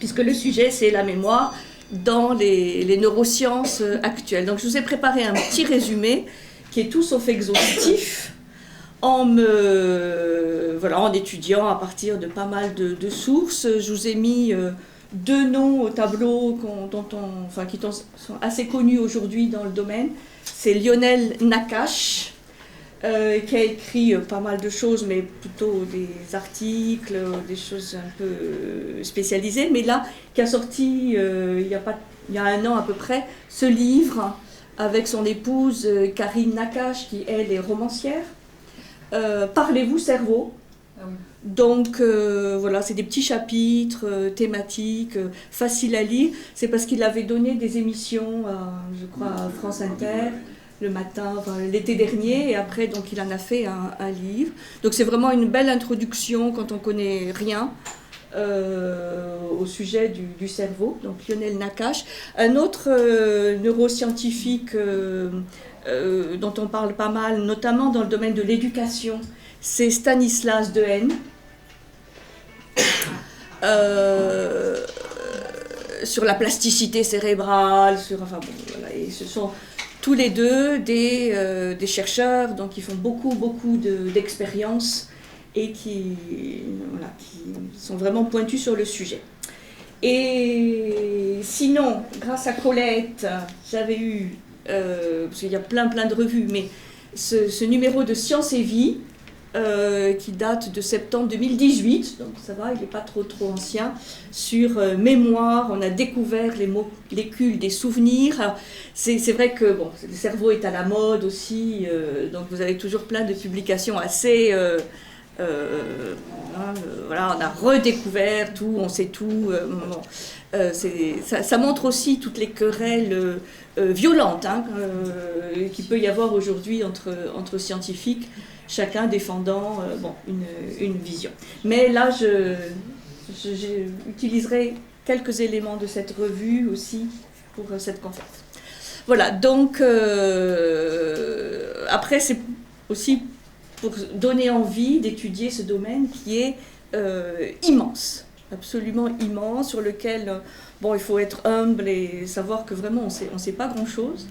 puisque le sujet c'est la mémoire dans les neurosciences actuelles. Donc je vous ai préparé un petit résumé qui est tout sauf exhaustif, en étudiant à partir de pas mal de sources. Je vous ai mis 2 noms au tableau qui sont assez connus aujourd'hui dans le domaine. C'est Lionel Nakache, qui a écrit pas mal de choses, mais plutôt des articles, des choses un peu spécialisées, mais là, qui a sorti il y a 1 an à peu près, ce livre avec son épouse Karine Nakache, qui elle est romancière. Parlez-vous cerveau. Ah oui. Donc c'est des petits chapitres thématiques, faciles à lire. C'est parce qu'il avait donné des émissions, je crois, à France Inter, le matin, l'été dernier, et après donc il en a fait un livre. Donc c'est vraiment une belle introduction quand on connaît rien au sujet du cerveau. Donc Lionel Nakache. Un autre neuroscientifique dont on parle pas mal, notamment dans le domaine de l'éducation, c'est Stanislas Dehaene. Sur la plasticité cérébrale, et ce sont tous les deux des chercheurs donc, qui font beaucoup d'expériences et qui sont vraiment pointus sur le sujet. Et sinon, grâce à Colette, j'avais eu, parce qu'il y a plein de revues, mais ce numéro de Science et Vie, qui date de septembre 2018, donc ça va, il n'est pas trop ancien, sur mémoire. On a découvert les molécules des souvenirs. Alors, c'est vrai que le cerveau est à la mode aussi, donc vous avez toujours plein de publications assez... on a redécouvert tout, on sait tout. Ça montre aussi toutes les querelles violentes qu'il peut y avoir aujourd'hui entre scientifiques, chacun défendant une vision. Mais là, j'utiliserai quelques éléments de cette revue aussi pour cette conférence. Voilà, donc après c'est aussi pour donner envie d'étudier ce domaine qui est immense, absolument immense, sur lequel il faut être humble et savoir que vraiment on sait pas grand-chose,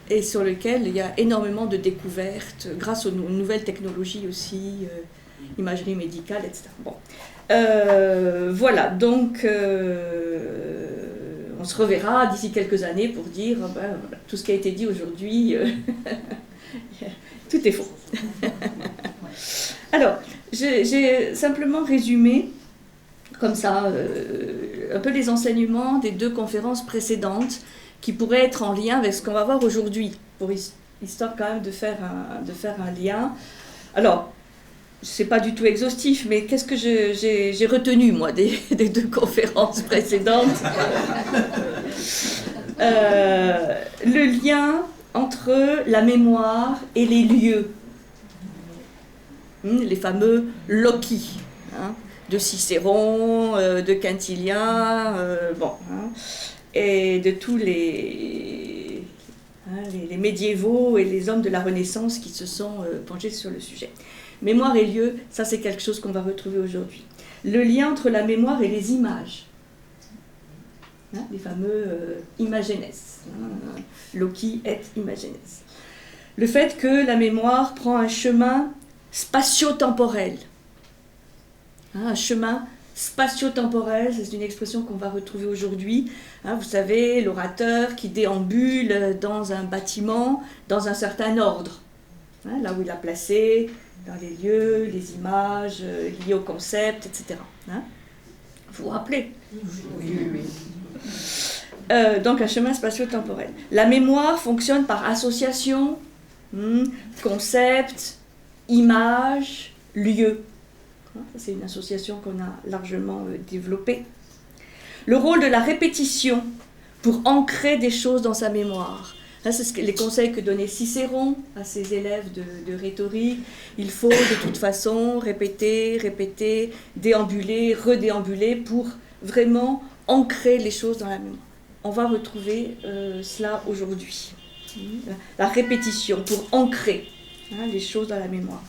et sur lequel il y a énormément de découvertes grâce aux nouvelles technologies aussi, imagerie médicale, etc. Voilà, donc on se reverra d'ici quelques années pour dire tout ce qui a été dit aujourd'hui, tout est faux. Alors, j'ai simplement résumé comme ça un peu les enseignements des 2 conférences précédentes qui pourraient être en lien avec ce qu'on va voir aujourd'hui, pour histoire quand même de faire un lien. Alors, c'est pas du tout exhaustif, mais qu'est-ce que j'ai retenu, moi, des 2 conférences précédentes le lien entre la mémoire et les lieux. Les fameux loci, de Cicéron, de Quintilien, et de tous les médiévaux et les hommes de la Renaissance qui se sont penchés sur le sujet. Mémoire et lieu, ça c'est quelque chose qu'on va retrouver aujourd'hui. Le lien entre la mémoire et les images, les fameux imagenes, loci et imagenes. Le fait que la mémoire prend un chemin spatio-temporel, un chemin spatio-temporel, c'est une expression qu'on va retrouver aujourd'hui. Vous savez, l'orateur qui déambule dans un bâtiment dans un certain ordre, là où il a placé, dans les lieux, les images liées au concept, etc. Vous vous rappelez ? Oui. Donc un chemin spatio-temporel. La mémoire fonctionne par association, concept, image, lieu. C'est une association qu'on a largement développée. Le rôle de la répétition pour ancrer des choses dans sa mémoire. Là, c'est les conseils que donnait Cicéron à ses élèves de rhétorique. Il faut de toute façon répéter, déambuler, redéambuler pour vraiment ancrer les choses dans la mémoire. On va retrouver cela aujourd'hui. La répétition pour ancrer les choses dans la mémoire.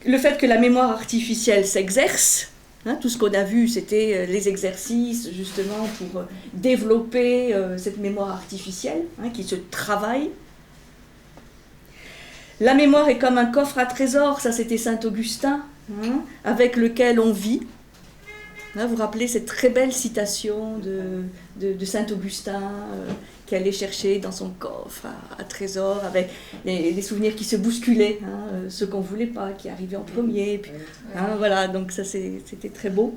Le fait que la mémoire artificielle s'exerce, Hein, tout ce qu'on a vu, c'était les exercices justement pour développer cette mémoire artificielle qui se travaille. La mémoire est comme un coffre à trésors, ça c'était Saint-Augustin, avec lequel on vit. Vous vous rappelez cette très belle citation de Saint-Augustin qui allait chercher dans son coffre à trésor avec les souvenirs qui se bousculaient, ceux qu'on ne voulait pas, qui arrivaient en premier. Puis, voilà, donc ça c'était très beau.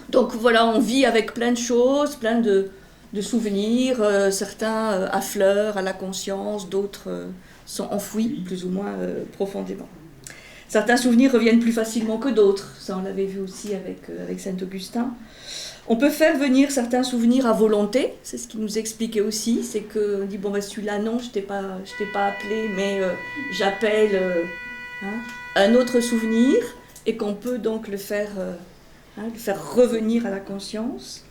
Donc voilà, on vit avec plein de choses, plein de souvenirs, certains affleurent à la conscience, d'autres sont enfouis plus ou moins profondément. Certains souvenirs reviennent plus facilement que d'autres, ça on l'avait vu aussi avec Saint-Augustin. On peut faire venir certains souvenirs à volonté, c'est ce qu'il nous expliquait aussi, c'est qu'on dit, bon, celui-là, non, je t'ai pas appelé, mais j'appelle un autre souvenir, et qu'on peut donc le faire revenir à la conscience.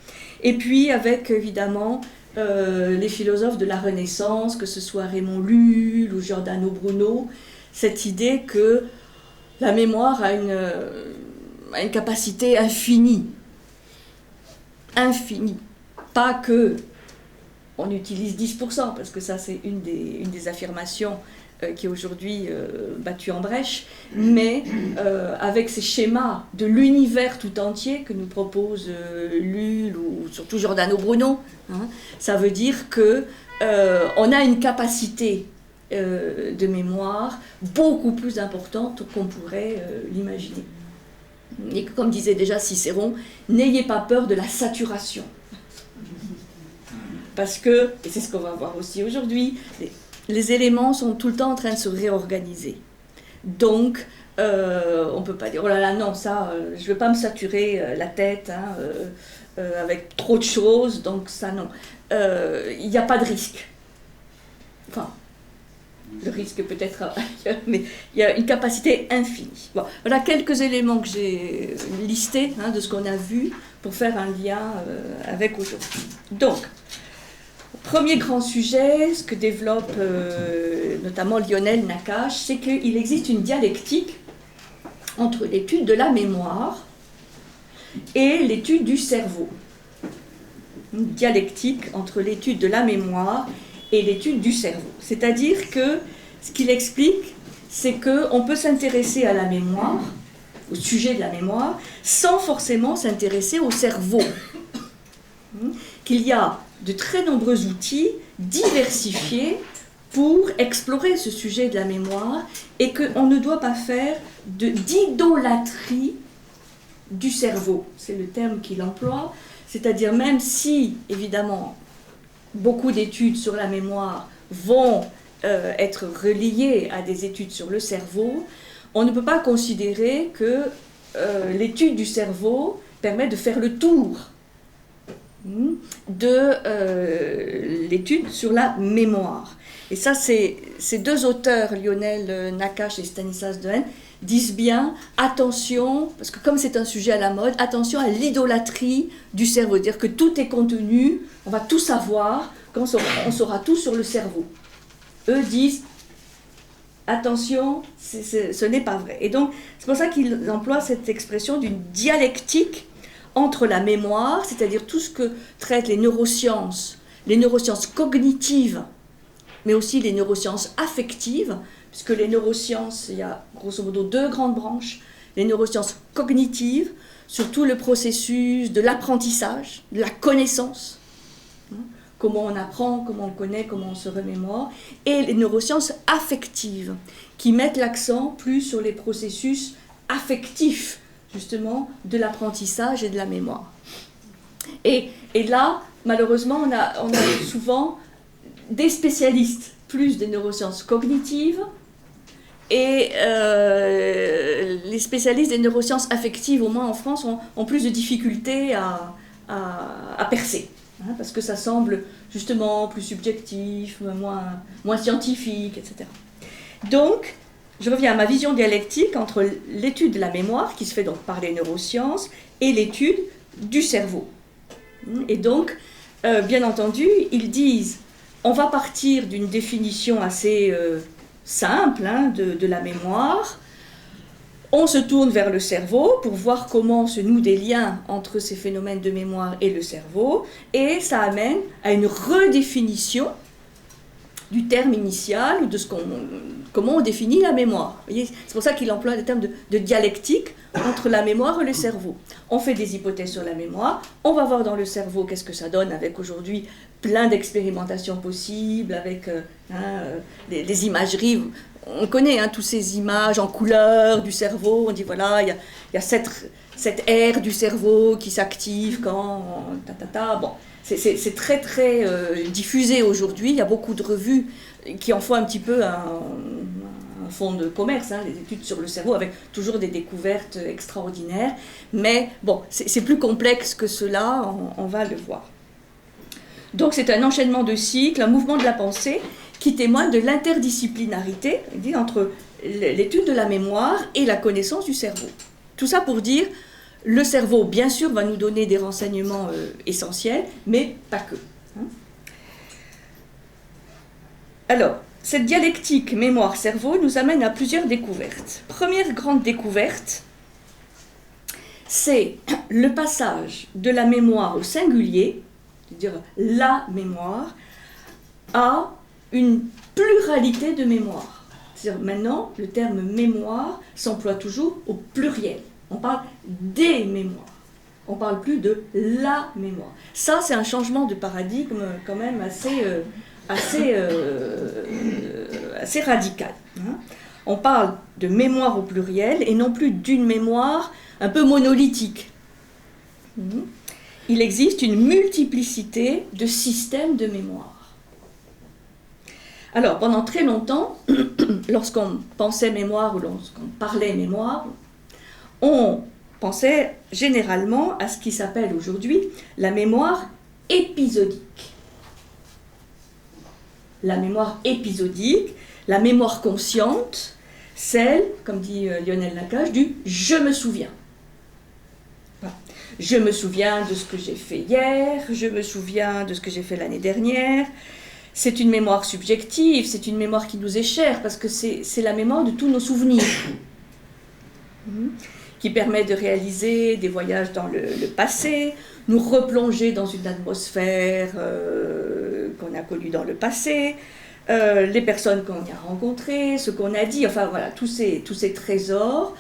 Et puis avec, évidemment, les philosophes de la Renaissance, que ce soit Raymond Lull ou Giordano Bruno, cette idée que la mémoire a une capacité infinie. Infinie. Pas que on utilise 10%, parce que ça c'est une des affirmations qui est aujourd'hui battue en brèche, mais avec ces schémas de l'univers tout entier que nous propose Lull ou surtout Giordano Bruno, ça veut dire que on a une capacité de mémoire beaucoup plus importante qu'on pourrait l'imaginer. Et comme disait déjà Cicéron, n'ayez pas peur de la saturation. Parce que, et c'est ce qu'on va voir aussi aujourd'hui, les éléments sont tout le temps en train de se réorganiser. Donc, on ne peut pas dire, oh là là, non, ça, je ne veux pas me saturer la tête avec trop de choses, donc ça, non. Il n'y a pas de risque. Enfin, le risque peut-être ailleurs, mais il y a une capacité infinie. Bon, voilà quelques éléments que j'ai listés de ce qu'on a vu pour faire un lien avec aujourd'hui. Donc, premier grand sujet, ce que développe notamment Lionel Nakache, c'est qu'il existe une dialectique entre l'étude de la mémoire et l'étude du cerveau. Une dialectique entre l'étude de la mémoire et l'étude du cerveau. C'est-à-dire que ce qu'il explique, c'est qu'on peut s'intéresser à la mémoire, au sujet de la mémoire, sans forcément s'intéresser au cerveau. Qu'il y a de très nombreux outils diversifiés pour explorer ce sujet de la mémoire et qu'on ne doit pas faire d'idolâtrie du cerveau. C'est le terme qu'il emploie, c'est-à-dire même si, évidemment, beaucoup d'études sur la mémoire vont être reliées à des études sur le cerveau, on ne peut pas considérer que l'étude du cerveau permet de faire le tour de l'étude sur la mémoire. Et ça, ces deux auteurs, Lionel Nakache et Stanislas Dehaene, disent bien, attention, parce que comme c'est un sujet à la mode, attention à l'idolâtrie du cerveau, c'est-à-dire que tout est contenu, on va tout savoir, quand on saura tout sur le cerveau. Eux disent, attention, ce n'est pas vrai. Et donc, c'est pour ça qu'ils emploient cette expression d'une dialectique entre la mémoire, c'est-à-dire tout ce que traitent les neurosciences cognitives, mais aussi les neurosciences affectives, puisque les neurosciences, il y a grosso modo deux grandes branches, les neurosciences cognitives, sur tout le processus de l'apprentissage, de la connaissance, comment on apprend, comment on connaît, comment on se remémore, et les neurosciences affectives, qui mettent l'accent plus sur les processus affectifs, justement, de l'apprentissage et de la mémoire. Et là, malheureusement, on a souvent des spécialistes, plus des neurosciences cognitives, et les spécialistes des neurosciences affectives, au moins en France, ont plus de difficultés à percer, parce que ça semble justement plus subjectif, moins scientifique, etc. Donc, je reviens à ma vision dialectique entre l'étude de la mémoire, qui se fait donc par les neurosciences, et l'étude du cerveau. Et donc, bien entendu, ils disent, on va partir d'une définition assez simple de la mémoire. On se tourne vers le cerveau pour voir comment se nouent des liens entre ces phénomènes de mémoire et le cerveau, et ça amène à une redéfinition du terme initial ou de comment on définit la mémoire. Vous voyez, c'est pour ça qu'il emploie le terme de dialectique entre la mémoire et le cerveau. On fait des hypothèses sur la mémoire, on va voir dans le cerveau qu'est-ce que ça donne avec aujourd'hui plein d'expérimentations possibles, avec des imageries. On connaît toutes ces images en couleur du cerveau, on dit voilà, il y a cette aire du cerveau qui s'active quand... Bon. C'est très très diffusé aujourd'hui, il y a beaucoup de revues qui en font un petit peu un fonds de commerce, des études sur le cerveau avec toujours des découvertes extraordinaires, mais bon, c'est plus complexe que cela, on va le voir. Donc c'est un enchaînement de cycles, un mouvement de la pensée qui témoigne de l'interdisciplinarité entre l'étude de la mémoire et la connaissance du cerveau. Tout ça pour dire... Le cerveau, bien sûr, va nous donner des renseignements essentiels, mais pas que. Alors, cette dialectique mémoire-cerveau nous amène à plusieurs découvertes. Première grande découverte, c'est le passage de la mémoire au singulier, c'est-à-dire la mémoire, à une pluralité de mémoires. C'est-à-dire maintenant, le terme mémoire s'emploie toujours au pluriel. On parle des mémoires, on ne parle plus de la mémoire. Ça, c'est un changement de paradigme quand même assez radical. On parle de mémoire au pluriel et non plus d'une mémoire un peu monolithique. Il existe une multiplicité de systèmes de mémoire. Alors, pendant très longtemps, lorsqu'on pensait mémoire ou lorsqu'on parlait mémoire, on pensait généralement à ce qui s'appelle aujourd'hui la mémoire épisodique. La mémoire épisodique, la mémoire consciente, celle, comme dit Lionel Nakache, du « je me souviens ». Je me souviens de ce que j'ai fait hier, je me souviens de ce que j'ai fait l'année dernière. C'est une mémoire subjective, c'est une mémoire qui nous est chère parce que c'est la mémoire de tous nos souvenirs. Qui permet de réaliser des voyages dans le passé, nous replonger dans une atmosphère qu'on a connue dans le passé, les personnes qu'on y a rencontrées, ce qu'on a dit, enfin voilà, tous ces trésors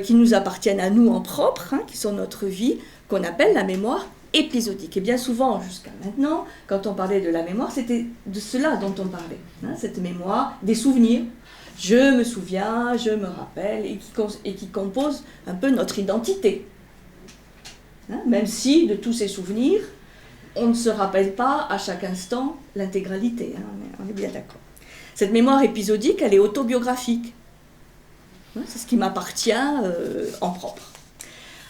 qui nous appartiennent à nous en propre, qui sont notre vie, qu'on appelle la mémoire épisodique. Et bien souvent, jusqu'à maintenant, quand on parlait de la mémoire, c'était de cela dont on parlait, cette mémoire des souvenirs. Je me souviens, je me rappelle, et qui compose un peu notre identité. Même si, de tous ces souvenirs, on ne se rappelle pas à chaque instant l'intégralité. On est bien d'accord. Cette mémoire épisodique, elle est autobiographique. C'est ce qui m'appartient en propre.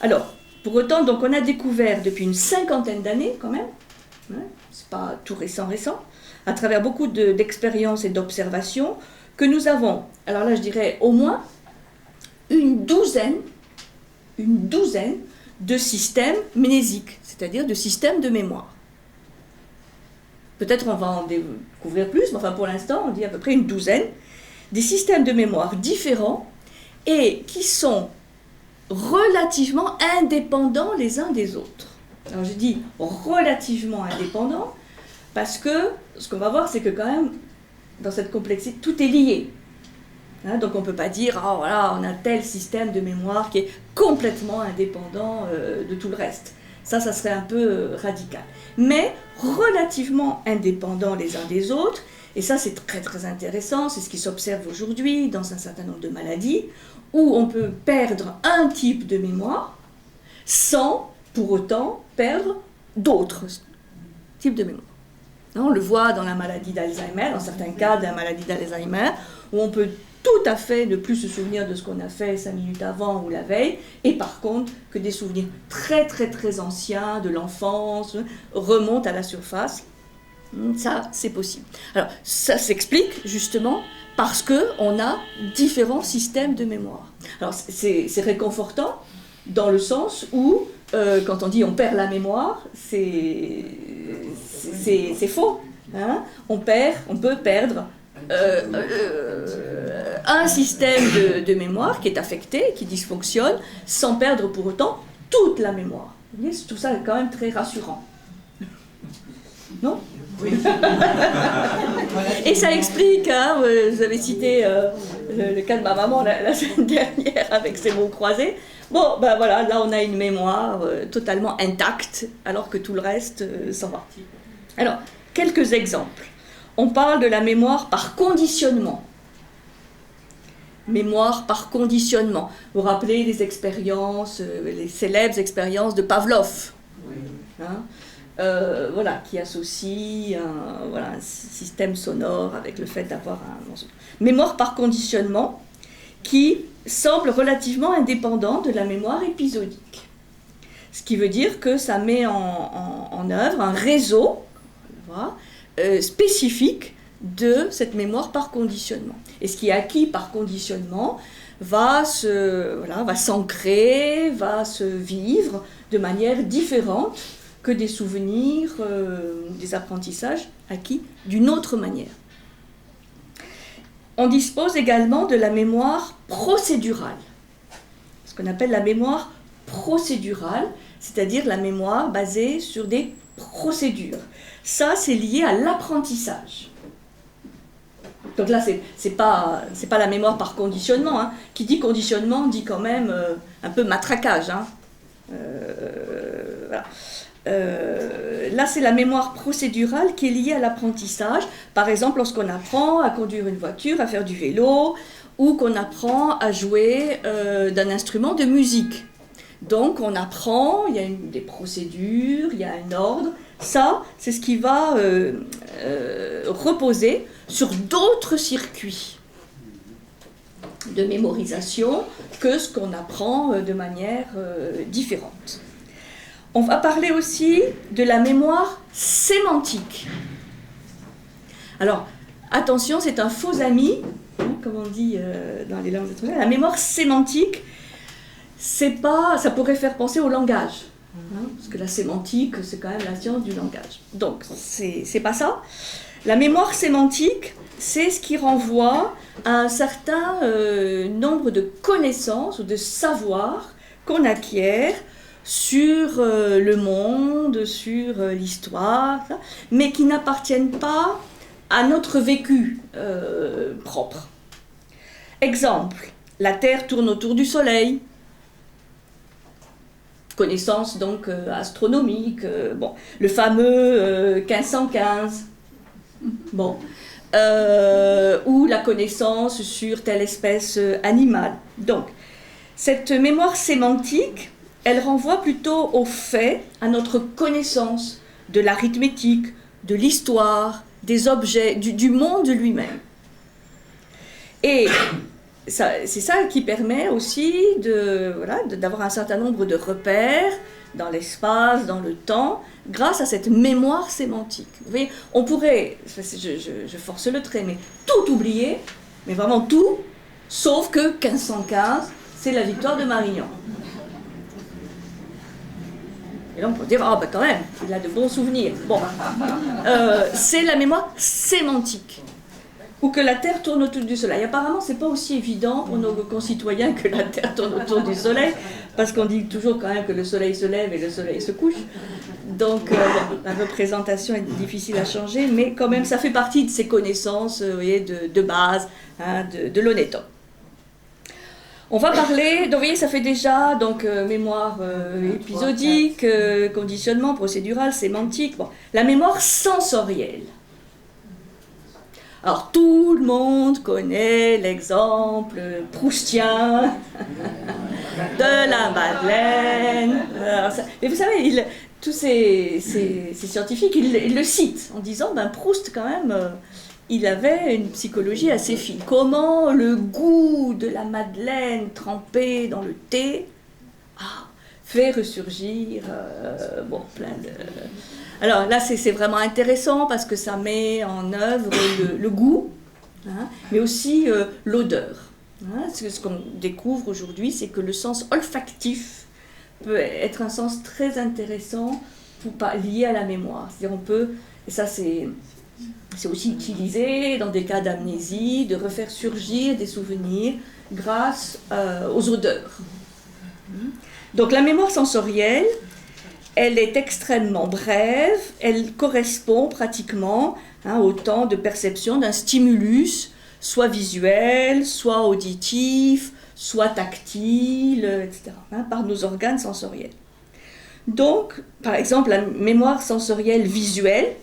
Alors, pour autant, donc, on a découvert depuis une 50aine d'années, quand même, c'est pas tout récent, à travers beaucoup d'expériences et d'observations, que nous avons, alors là je dirais au moins une douzaine de systèmes mnésiques, c'est-à-dire de systèmes de mémoire. Peut-être on va en découvrir plus, mais enfin pour l'instant on dit à peu près une douzaine, des systèmes de mémoire différents et qui sont relativement indépendants les uns des autres. Alors je dis relativement indépendants parce que ce qu'on va voir c'est que quand même dans cette complexité, tout est lié. Donc on ne peut pas dire, oh voilà, on a tel système de mémoire qui est complètement indépendant de tout le reste. Ça serait un peu radical. Mais relativement indépendants les uns des autres, et ça c'est très très intéressant, c'est ce qui s'observe aujourd'hui dans un certain nombre de maladies, où on peut perdre un type de mémoire sans pour autant perdre d'autres types de mémoire. On le voit dans la maladie d'Alzheimer, dans certains cas de la maladie d'Alzheimer, où on peut tout à fait ne plus se souvenir de ce qu'on a fait 5 minutes avant ou la veille, et par contre que des souvenirs très très très anciens de l'enfance remontent à la surface. Ça, c'est possible. Alors, ça s'explique justement parce qu'on a différents systèmes de mémoire. Alors, c'est réconfortant dans le sens où, quand on dit on perd la mémoire, c'est faux. On peut perdre un système de mémoire qui est affecté, qui dysfonctionne, sans perdre pour autant toute la mémoire. Vous voyez, tout ça est quand même très rassurant. Non? Oui. Et ça explique, hein, vous avez cité le cas de ma maman la semaine dernière avec ses mots croisés. Bon, ben voilà, là on a une mémoire totalement intacte, alors que tout le reste s'en va. Alors, quelques exemples. On parle de la mémoire par conditionnement. Mémoire par conditionnement. Vous vous rappelez les expériences, les célèbres expériences de Pavlov, hein, voilà, qui associe un système sonore avec le fait d'avoir un... Mémoire par conditionnement qui semble relativement indépendant de la mémoire épisodique. Ce qui veut dire que ça met en œuvre un réseau spécifique de cette mémoire par conditionnement. Et ce qui est acquis par conditionnement va s'ancrer, va se vivre de manière différente que des souvenirs, des apprentissages acquis d'une autre manière. On dispose également de la mémoire procédurale, ce qu'on appelle la mémoire procédurale, c'est-à-dire la mémoire basée sur des procédures. Ça, c'est lié à l'apprentissage. Donc là, c'est pas la mémoire par conditionnement. Hein. Qui dit conditionnement dit quand même un peu matraquage. Hein. Voilà. Là, c'est la mémoire procédurale qui est liée à l'apprentissage. Par exemple, lorsqu'on apprend à conduire une voiture, à faire du vélo, ou qu'on apprend à jouer d'un instrument de musique. Donc, on apprend, il y a des procédures, il y a un ordre. Ça, c'est ce qui va reposer sur d'autres circuits de mémorisation que ce qu'on apprend de manière différente. On va parler aussi de la mémoire sémantique. Alors, attention, c'est un faux ami, hein, comme on dit dans les langues étrangères. La mémoire sémantique, ça pourrait faire penser au langage. Hein, parce que la sémantique, c'est quand même la science du langage. Donc, c'est pas ça. La mémoire sémantique, c'est ce qui renvoie à un certain nombre de connaissances ou de savoirs qu'on acquiert sur le monde, sur l'histoire, mais qui n'appartiennent pas à notre vécu propre. Exemple, la Terre tourne autour du Soleil. Connaissance donc astronomique, le fameux 1515, ou la connaissance sur telle espèce animale. Donc, cette mémoire sémantique, elle renvoie plutôt aux faits, à notre connaissance de l'arithmétique, de l'histoire, des objets, du monde lui-même. Et c'est ça qui permet aussi d'avoir un certain nombre de repères dans l'espace, dans le temps, grâce à cette mémoire sémantique. Vous voyez, on pourrait, je force le trait, mais tout oublier, mais vraiment tout, sauf que 1515, c'est la victoire de Marignan. Et là, on peut dire, quand même, il a de bons souvenirs. Bon, c'est la mémoire sémantique. Ou que la Terre tourne autour du Soleil. Apparemment, ce n'est pas aussi évident pour nos concitoyens que la Terre tourne autour du Soleil, parce qu'on dit toujours quand même que le Soleil se lève et le Soleil se couche. Donc, la représentation est difficile à changer, mais quand même, ça fait partie de ces connaissances vous voyez, de base, hein, de l'honnête homme. On va parler, donc vous voyez, ça fait déjà donc, mémoire épisodique, conditionnement, procédural, sémantique, la mémoire sensorielle. Alors, tout le monde connaît l'exemple proustien de la Madeleine. Mais vous savez, tous ces scientifiques, ils le citent en disant, Proust, quand même, il avait une psychologie assez fine. Comment le goût de la Madeleine trempée dans le thé fait ressurgir plein de... Alors là, c'est vraiment intéressant parce que ça met en œuvre le goût, hein, mais aussi l'odeur. Hein. Ce qu'on découvre aujourd'hui, c'est que le sens olfactif peut être un sens très intéressant lié à la mémoire. C'est-à-dire on peut, et ça c'est C'est aussi utilisé dans des cas d'amnésie, de refaire surgir des souvenirs grâce aux odeurs. Donc la mémoire sensorielle, elle est extrêmement brève, elle correspond pratiquement au temps de perception d'un stimulus, soit visuel, soit auditif, soit tactile, etc., par nos organes sensoriels. Donc, par exemple, la mémoire sensorielle visuelle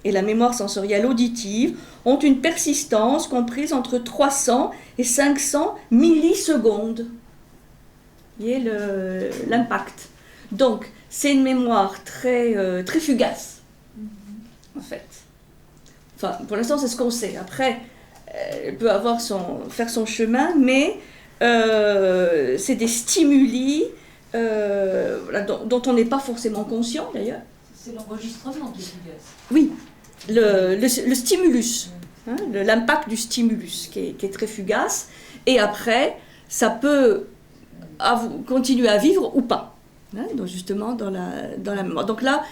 et la mémoire sensorielle auditive ont une persistance comprise entre 300 et 500 millisecondes. Vous voyez l'impact. Donc, c'est une mémoire très fugace, en fait. Enfin, pour l'instant, c'est ce qu'on sait. Après, elle peut faire son chemin, mais c'est des stimuli dont on n'est pas forcément conscient, d'ailleurs. C'est l'enregistrement qui est fugace. Oui, le stimulus, l'impact du stimulus qui est très fugace. Et après, ça peut continuer à vivre ou pas. Donc justement dans la mémoire. Donc là,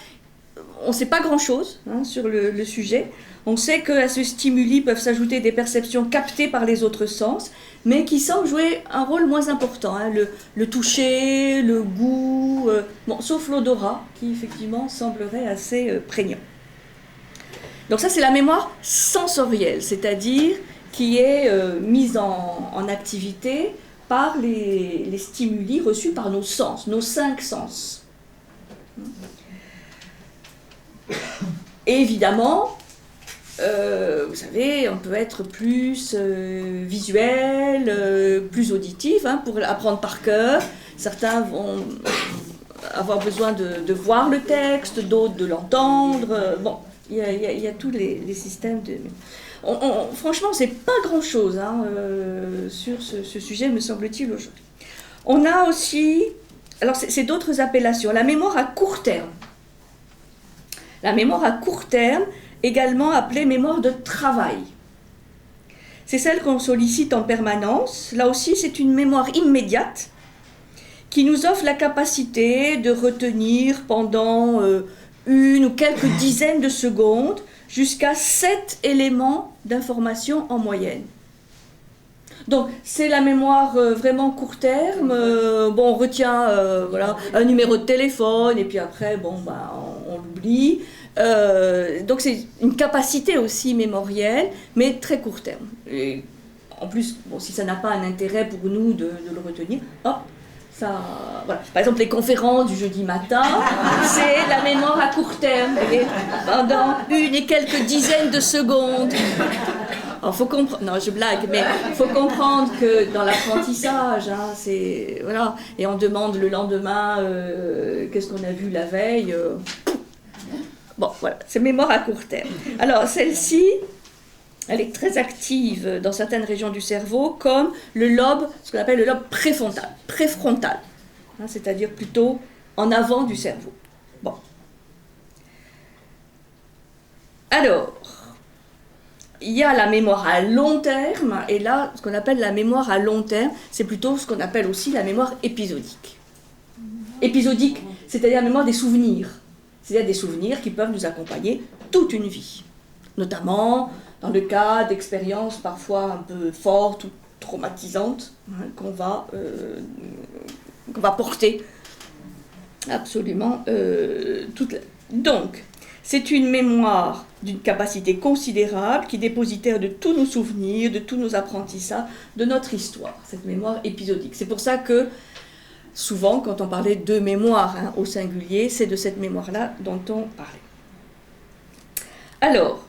on ne sait pas grand-chose sur le sujet. On sait qu'à ce stimuli peuvent s'ajouter des perceptions captées par les autres sens, mais qui semblent jouer un rôle moins important. Le toucher, le goût, sauf l'odorat, qui effectivement semblerait assez prégnant. Donc ça, c'est la mémoire sensorielle, c'est-à-dire qui est mise en activité par les stimuli reçus par nos sens, nos 5 sens. Et évidemment, vous savez, on peut être plus visuel, plus auditif, pour apprendre par cœur. Certains vont avoir besoin de voir le texte, d'autres de l'entendre. Il y a tous les systèmes de... franchement, c'est pas grand-chose sur ce sujet, me semble-t-il, aujourd'hui. On a aussi... Alors, c'est d'autres appellations. La mémoire à court terme. La mémoire à court terme, également appelée mémoire de travail. C'est celle qu'on sollicite en permanence. Là aussi, c'est une mémoire immédiate qui nous offre la capacité de retenir pendant une ou quelques dizaines de secondes jusqu'à 7 éléments d'information en moyenne. Donc, c'est la mémoire vraiment court terme. On retient un numéro de téléphone et puis après, on l'oublie. Donc, c'est une capacité aussi mémorielle, mais très court terme. Et en plus, si ça n'a pas un intérêt pour nous de le retenir, ça, voilà. Par exemple, les conférences du jeudi matin, c'est la mémoire à court terme, pendant une et quelques dizaines de secondes. Alors, faut comprendre. Non, je blague, mais il faut comprendre que dans l'apprentissage, c'est voilà, et on demande le lendemain qu'est-ce qu'on a vu la veille. Voilà, c'est mémoire à court terme. Alors, celle-ci, elle est très active dans certaines régions du cerveau, comme le lobe, ce qu'on appelle le lobe préfrontal, c'est-à-dire plutôt en avant du cerveau. Alors, il y a la mémoire à long terme, et là, ce qu'on appelle la mémoire à long terme, c'est plutôt ce qu'on appelle aussi la mémoire épisodique. Épisodique, c'est-à-dire la mémoire des souvenirs. C'est-à-dire des souvenirs qui peuvent nous accompagner toute une vie. Notamment dans le cas d'expériences parfois un peu fortes ou traumatisantes qu'on va porter absolument toute la... Donc, c'est une mémoire d'une capacité considérable qui est dépositaire de tous nos souvenirs, de tous nos apprentissages, de notre histoire, cette mémoire épisodique. C'est pour ça que souvent, quand on parlait de mémoire au singulier, c'est de cette mémoire-là dont on parlait. Alors,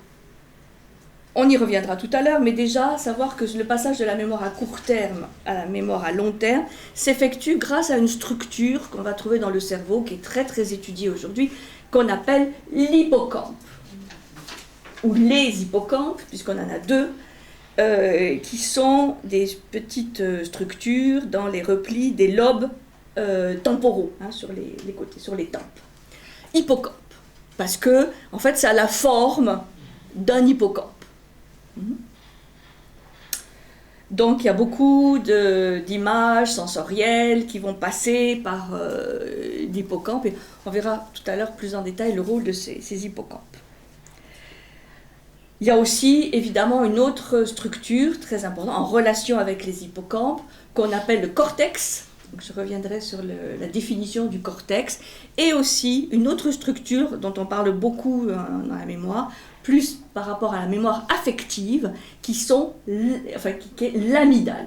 on y reviendra tout à l'heure, mais déjà, savoir que le passage de la mémoire à court terme à la mémoire à long terme s'effectue grâce à une structure qu'on va trouver dans le cerveau, qui est très très étudiée aujourd'hui, qu'on appelle l'hippocampe, ou les hippocampes, puisqu'on en a 2, qui sont des petites structures dans les replis des lobes temporaux, sur les côtés, sur les tempes. Hippocampe, parce que, en fait, ça a la forme d'un hippocampe. Donc, il y a beaucoup d'images sensorielles qui vont passer par l'hippocampe, et on verra tout à l'heure plus en détail le rôle de ces hippocampes. Il y a aussi évidemment une autre structure très importante en relation avec les hippocampes qu'on appelle le cortex. Donc, je reviendrai sur la définition du cortex. Et aussi une autre structure dont on parle beaucoup dans la mémoire, plus par rapport à la mémoire affective, qui est l'amygdale.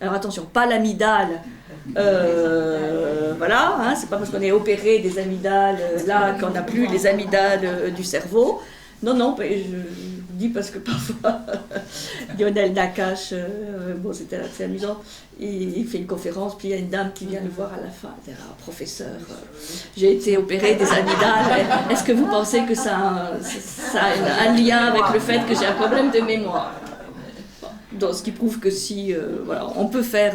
Alors attention, pas l'amygdale, voilà, hein, c'est pas parce qu'on est opéré des amygdales là qu'on n'a plus les amygdales du cerveau. Non, non, je dis parce que parfois, Lionel Nakache, bon, c'était assez amusant, il fait une conférence, puis il y a une dame qui vient le voir à la fin, elle dit, ah, professeur, j'ai été opéré des amygdales, est-ce que vous pensez que ça a un lien avec le fait que j'ai un problème de mémoire? Donc, ce qui prouve que si, voilà, on peut faire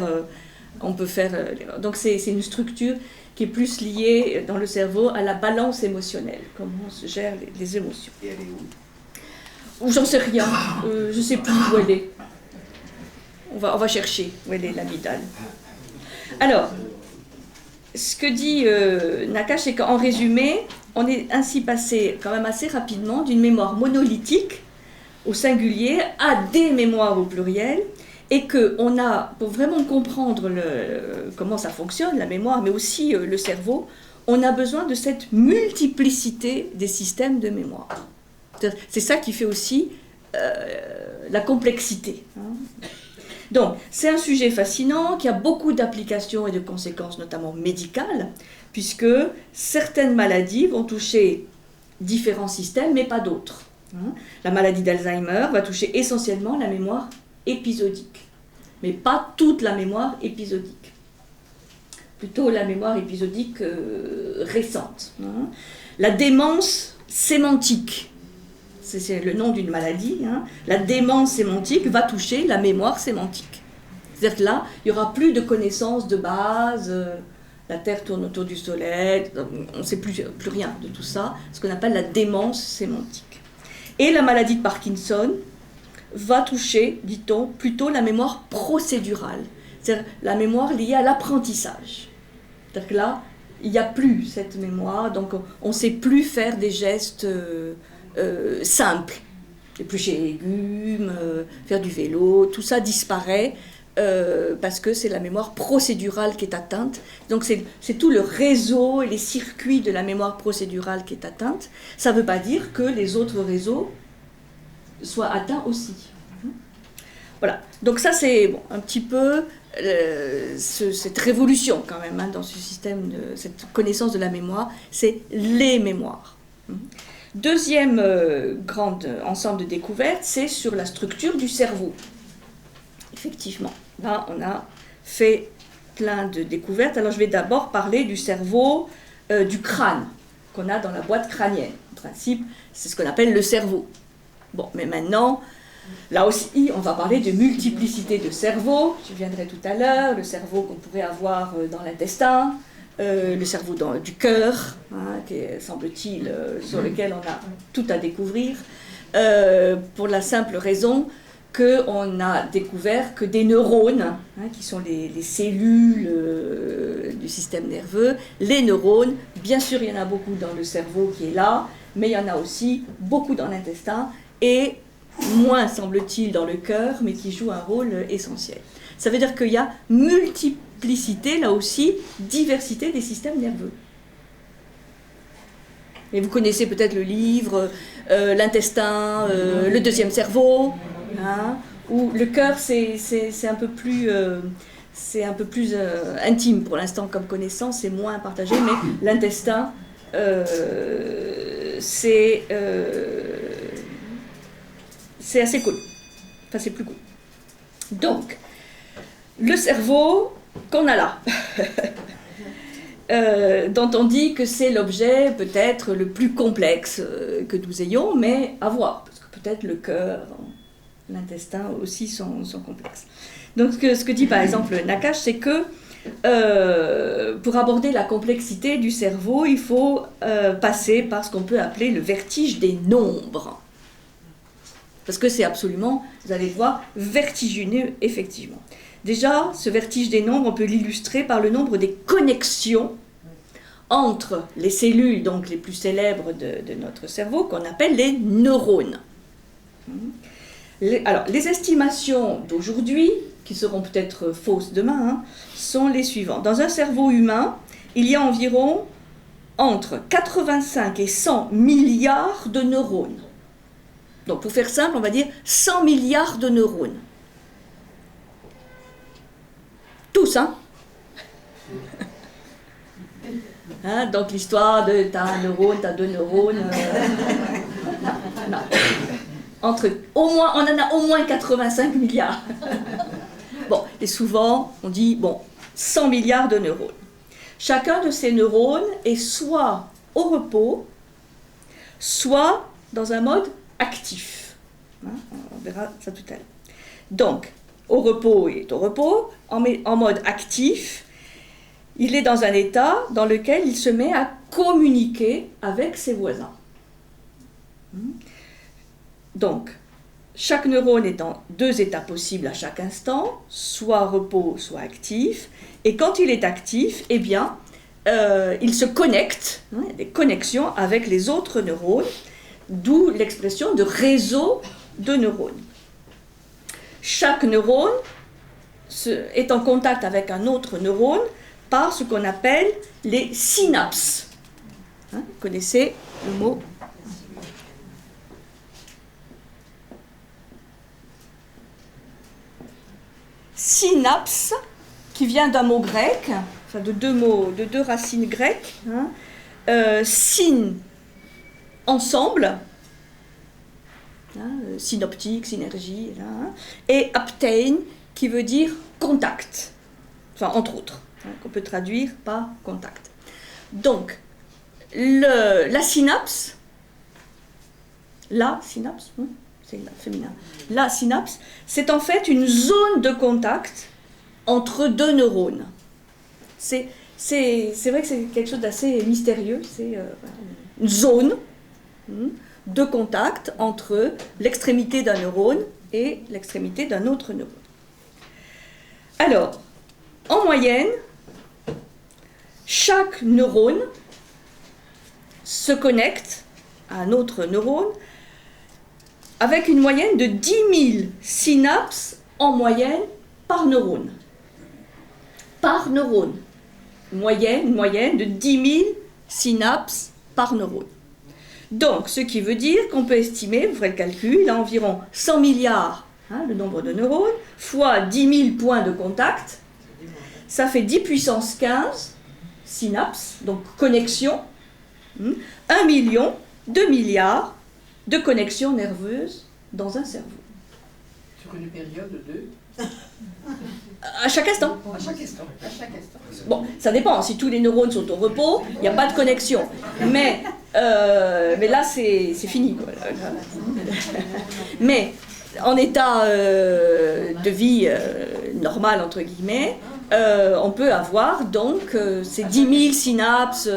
l'erreur. Donc c'est une structure qui est plus liée dans le cerveau à la balance émotionnelle, comment on se gère les émotions. Et elle est où? J'en sais rien, je ne sais plus où elle est. On va chercher où elle est, l'amygdale. Alors, ce que dit Nakache, c'est qu'en résumé, on est ainsi passé quand même assez rapidement d'une mémoire monolithique au singulier à des mémoires au pluriel, et qu'on a, pour vraiment comprendre comment ça fonctionne, la mémoire, mais aussi le cerveau, on a besoin de cette multiplicité des systèmes de mémoire. C'est ça qui fait aussi la complexité. Hein. Donc, c'est un sujet fascinant qui a beaucoup d'applications et de conséquences, notamment médicales, puisque certaines maladies vont toucher différents systèmes, mais pas d'autres. Hein. La maladie d'Alzheimer va toucher essentiellement la mémoire épisodique, mais pas toute la mémoire épisodique, plutôt la mémoire épisodique récente. Hein. La démence sémantique, c'est le nom d'une maladie, hein. La démence sémantique va toucher la mémoire sémantique. C'est-à-dire que là, il n'y aura plus de connaissances de base, la Terre tourne autour du Soleil, on ne sait plus rien de tout ça, ce qu'on appelle la démence sémantique. Et la maladie de Parkinson va toucher, dit-on, plutôt la mémoire procédurale, c'est-à-dire la mémoire liée à l'apprentissage. C'est-à-dire que là, il n'y a plus cette mémoire, donc on ne sait plus faire des gestes simples. Éplucher les légumes, faire du vélo, tout ça disparaît parce que c'est la mémoire procédurale qui est atteinte. Donc c'est tout le réseau et les circuits de la mémoire procédurale qui est atteinte. Ça ne veut pas dire que les autres réseaux soient atteints aussi. Voilà. Donc ça c'est un petit peu cette révolution quand même dans ce système, cette connaissance de la mémoire, c'est les mémoires. Deuxième grand ensemble de découvertes, c'est sur la structure du cerveau. Effectivement, là on a fait plein de découvertes. Alors je vais d'abord parler du cerveau, du crâne, qu'on a dans la boîte crânienne. En principe, c'est ce qu'on appelle le cerveau. Bon, mais maintenant, là aussi, on va parler de multiplicité de cerveaux. Je viendrai tout à l'heure, le cerveau qu'on pourrait avoir dans l'intestin, le cerveau du cœur, hein, qui est, semble-t-il, sur lequel on a tout à découvrir, pour la simple raison qu'on a découvert que des neurones, hein, qui sont les cellules du système nerveux, les neurones, bien sûr il y en a beaucoup dans le cerveau qui est là, mais il y en a aussi beaucoup dans l'intestin, et moins semble-t-il dans le cœur, mais qui joue un rôle essentiel. Ça veut dire qu'il y a multiplicité, là aussi, diversité des systèmes nerveux. Et vous connaissez peut-être le livre, l'intestin, le deuxième cerveau, hein, où le cœur c'est un peu plus, intime pour l'instant comme connaissance, c'est moins partagé, mais l'intestin c'est assez cool, enfin c'est plus cool. Donc, le cerveau qu'on a là, dont on dit que c'est l'objet peut-être le plus complexe que nous ayons, mais à voir, parce que peut-être le cœur, l'intestin aussi sont complexes. Donc ce que dit par exemple Nakache, c'est que pour aborder la complexité du cerveau, il faut passer par ce qu'on peut appeler le vertige des nombres. Parce que c'est absolument, vous allez le voir, vertigineux, effectivement. Déjà, ce vertige des nombres, on peut l'illustrer par le nombre des connexions entre les cellules, donc les plus célèbres de notre cerveau, qu'on appelle les neurones. Alors, les estimations d'aujourd'hui, qui seront peut-être fausses demain, hein, sont les suivantes. Dans un cerveau humain, il y a environ entre 85 et 100 milliards de neurones. Donc, pour faire simple, on va dire 100 milliards de neurones. Tous, hein? Hein, donc l'histoire de t'as un neurone, t'as deux neurones. Non. On en a au moins 85 milliards. Bon, et souvent on dit, bon, 100 milliards de neurones. Chacun de ces neurones est soit au repos, soit dans un mode actif. Hein, on verra ça tout à l'heure. Donc, au repos, il est au repos, en mode actif. Il est dans un état dans lequel il se met à communiquer avec ses voisins. Donc, chaque neurone est dans deux états possibles à chaque instant, soit repos, soit actif. Et quand il est actif, eh bien, il se connecte, hein, il y a des connexions avec les autres neurones, d'où l'expression de réseau de neurones. Chaque neurone est en contact avec un autre neurone par ce qu'on appelle les synapses. Hein, vous connaissez le mot? Synapse, qui vient d'un mot grec, enfin de deux racines grecques. Hein, syn, ensemble, hein, synoptique, synergie, là, hein, et aptein, qui veut dire contact, enfin entre autres. Qu'on peut traduire par contact. Donc, la synapse, c'est féminin, la synapse, c'est en fait une zone de contact entre deux neurones. C'est vrai que c'est quelque chose d'assez mystérieux, c'est une zone de contact entre l'extrémité d'un neurone et l'extrémité d'un autre neurone. Alors, en moyenne, chaque neurone se connecte à un autre neurone avec une moyenne de 10 000 synapses en moyenne par neurone. Par neurone. Une moyenne de 10 000 synapses par neurone. Donc, ce qui veut dire qu'on peut estimer, vous ferez le calcul, il a environ 100 milliards, hein, le nombre de neurones, fois 10 000 points de contact, ça fait 10 puissance 15 synapses, donc connexions, 1 million, 2 milliards de connexions nerveuses dans un cerveau. Sur une période de... À chaque instant. À chaque instant. Bon, ça dépend. Si tous les neurones sont au repos, il n'y a pas de connexion. Mais là, c'est fini, quoi. Mais en état de vie normal, entre guillemets, on peut avoir donc ces 10 000 synapses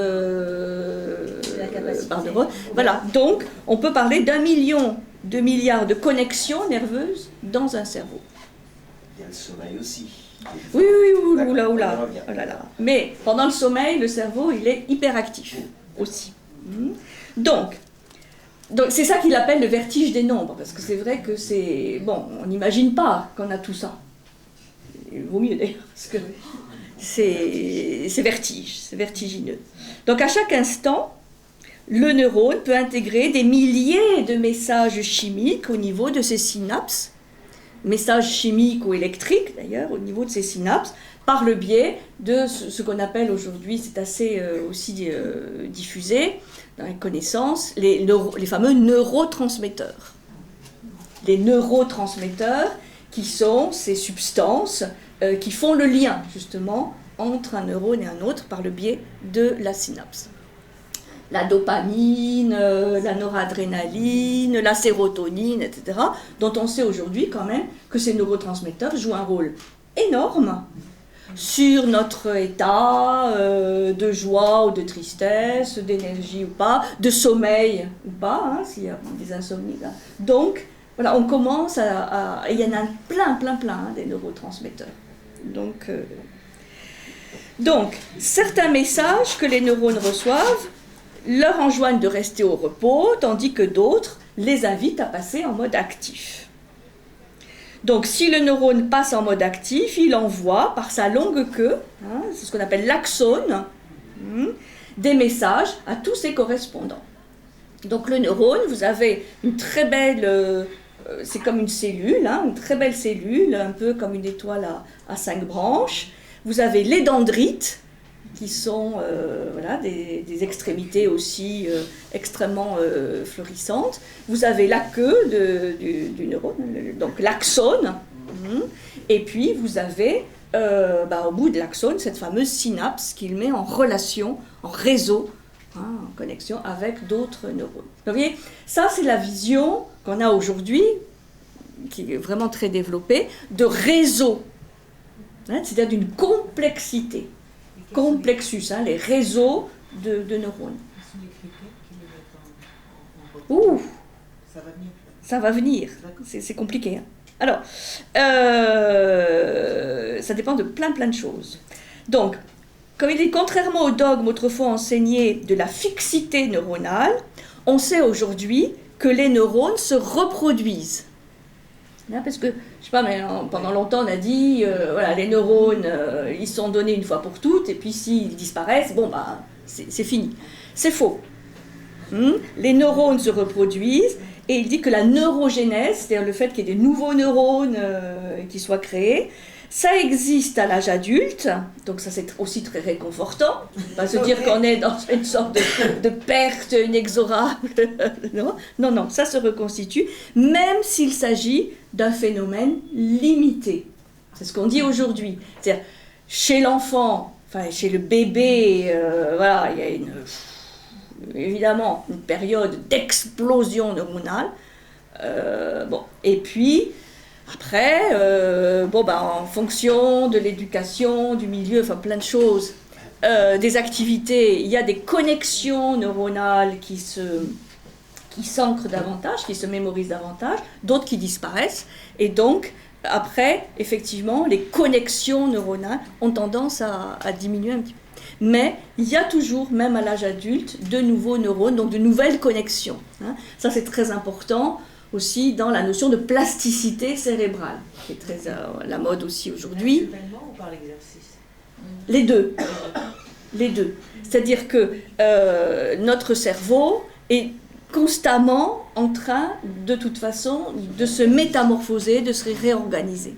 par neurone. Voilà, donc on peut parler d'1 million de milliards de connexions nerveuses dans un cerveau. Il y a le sommeil aussi. Oui, oula. Oh là là. Mais pendant le sommeil, le cerveau, il est hyperactif aussi. Donc c'est ça qu'il appelle le vertige des nombres, parce que c'est vrai que c'est... Bon, on n'imagine pas qu'on a tout ça. Il vaut mieux d'ailleurs, parce que c'est vertigineux. Donc à chaque instant, le neurone peut intégrer des milliers de messages chimiques au niveau de ses synapses, messages chimiques ou électriques d'ailleurs, au niveau de ses synapses, par le biais de ce qu'on appelle aujourd'hui, c'est assez aussi diffusé dans les connaissances, les fameux neurotransmetteurs. Les neurotransmetteurs qui sont ces substances qui font le lien justement entre un neurone et un autre par le biais de la synapse. La dopamine, la noradrénaline, la sérotonine, etc., dont on sait aujourd'hui quand même que ces neurotransmetteurs jouent un rôle énorme sur notre état de joie ou de tristesse, d'énergie ou pas, de sommeil ou pas, hein, s'il y a des insomnies. Là. Donc, voilà, on commence et il y en a plein, hein, des neurotransmetteurs. Donc, Donc, certains messages que les neurones reçoivent leur enjoignent de rester au repos, tandis que d'autres les invitent à passer en mode actif. Donc, si le neurone passe en mode actif, il envoie par sa longue queue, c'est ce qu'on appelle l'axone, des messages à tous ses correspondants. Donc, le neurone, vous avez une très belle, c'est comme une cellule, une très belle cellule, un peu comme une étoile à 5 branches. Vous avez les dendrites, qui sont des extrémités aussi extrêmement florissantes. Vous avez la queue du neurone, donc l'axone, et puis vous avez au bout de l'axone cette fameuse synapse qu'il met en relation, en réseau, en connexion avec d'autres neurones. Donc, vous voyez, ça c'est la vision qu'on a aujourd'hui, qui est vraiment très développée, de réseau, c'est-à-dire d'une complexité. Complexus, les réseaux de neurones. Ouh, ça va venir. C'est compliqué. Alors, ça dépend de plein de choses. Donc, comme il dit, contrairement au dogme autrefois enseigné de la fixité neuronale, on sait aujourd'hui que les neurones se reproduisent. Parce que, je ne sais pas, mais pendant longtemps on a dit, les neurones, ils sont donnés une fois pour toutes, et puis s'ils disparaissent, c'est fini. C'est faux. Les neurones se reproduisent, et il dit que la neurogénèse, c'est-à-dire le fait qu'il y ait des nouveaux neurones qui soient créés, ça existe à l'âge adulte, donc ça c'est aussi très réconfortant, pas se dire qu'on est dans une sorte de perte inexorable, non, ça se reconstitue, même s'il s'agit d'un phénomène limité. C'est ce qu'on dit aujourd'hui. C'est-à-dire, chez l'enfant, chez le bébé, il y a évidemment une période d'explosion neuronale, et puis après, en fonction de l'éducation, du milieu, plein de choses, des activités, il y a des connexions neuronales qui s'ancrent davantage, qui se mémorisent davantage, d'autres qui disparaissent, et donc, après, effectivement, les connexions neuronales ont tendance à diminuer un petit peu. Mais il y a toujours, même à l'âge adulte, de nouveaux neurones, donc de nouvelles connexions. Ça, c'est très important aussi dans la notion de plasticité cérébrale, qui est très à la mode aussi aujourd'hui. Naturellement ou par l'exercice ? Les deux. Les deux. C'est-à-dire que notre cerveau est constamment en train, de toute façon, de se métamorphoser, de se réorganiser.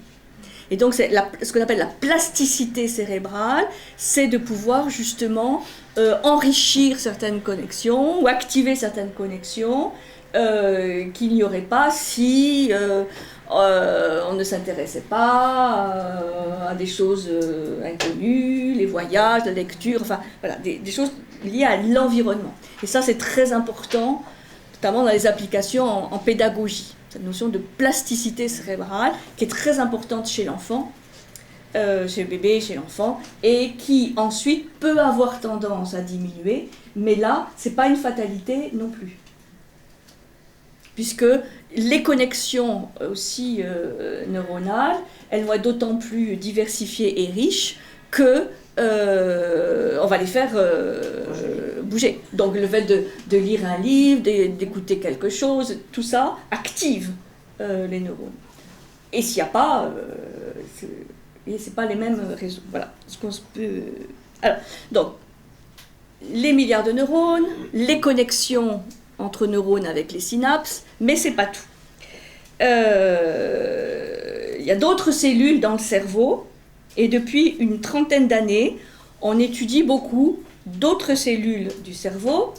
Et donc, c'est ce qu'on appelle la plasticité cérébrale, c'est de pouvoir justement enrichir certaines connexions ou activer certaines connexions qu'il n'y aurait pas si on ne s'intéressait pas à des choses inconnues, les voyages, la lecture, des choses liées à l'environnement. Et ça, c'est très important, notamment dans les applications en pédagogie. Cette notion de plasticité cérébrale qui est très importante chez l'enfant, chez le bébé, chez l'enfant, et qui ensuite peut avoir tendance à diminuer, mais là, ce n'est pas une fatalité non plus. Puisque les connexions aussi neuronales, elles vont être d'autant plus diversifiées et riches que on va les faire bouger. Donc le fait de lire un livre, d'écouter quelque chose, tout ça active les neurones. Et s'il n'y a pas, c'est pas les mêmes réseaux. Voilà ce qu'on peut. Alors, donc, les milliards de neurones, les connexions entre neurones avec les synapses, mais c'est pas tout. Il y a d'autres cellules dans le cerveau, et depuis une trentaine d'années, on étudie beaucoup d'autres cellules du cerveau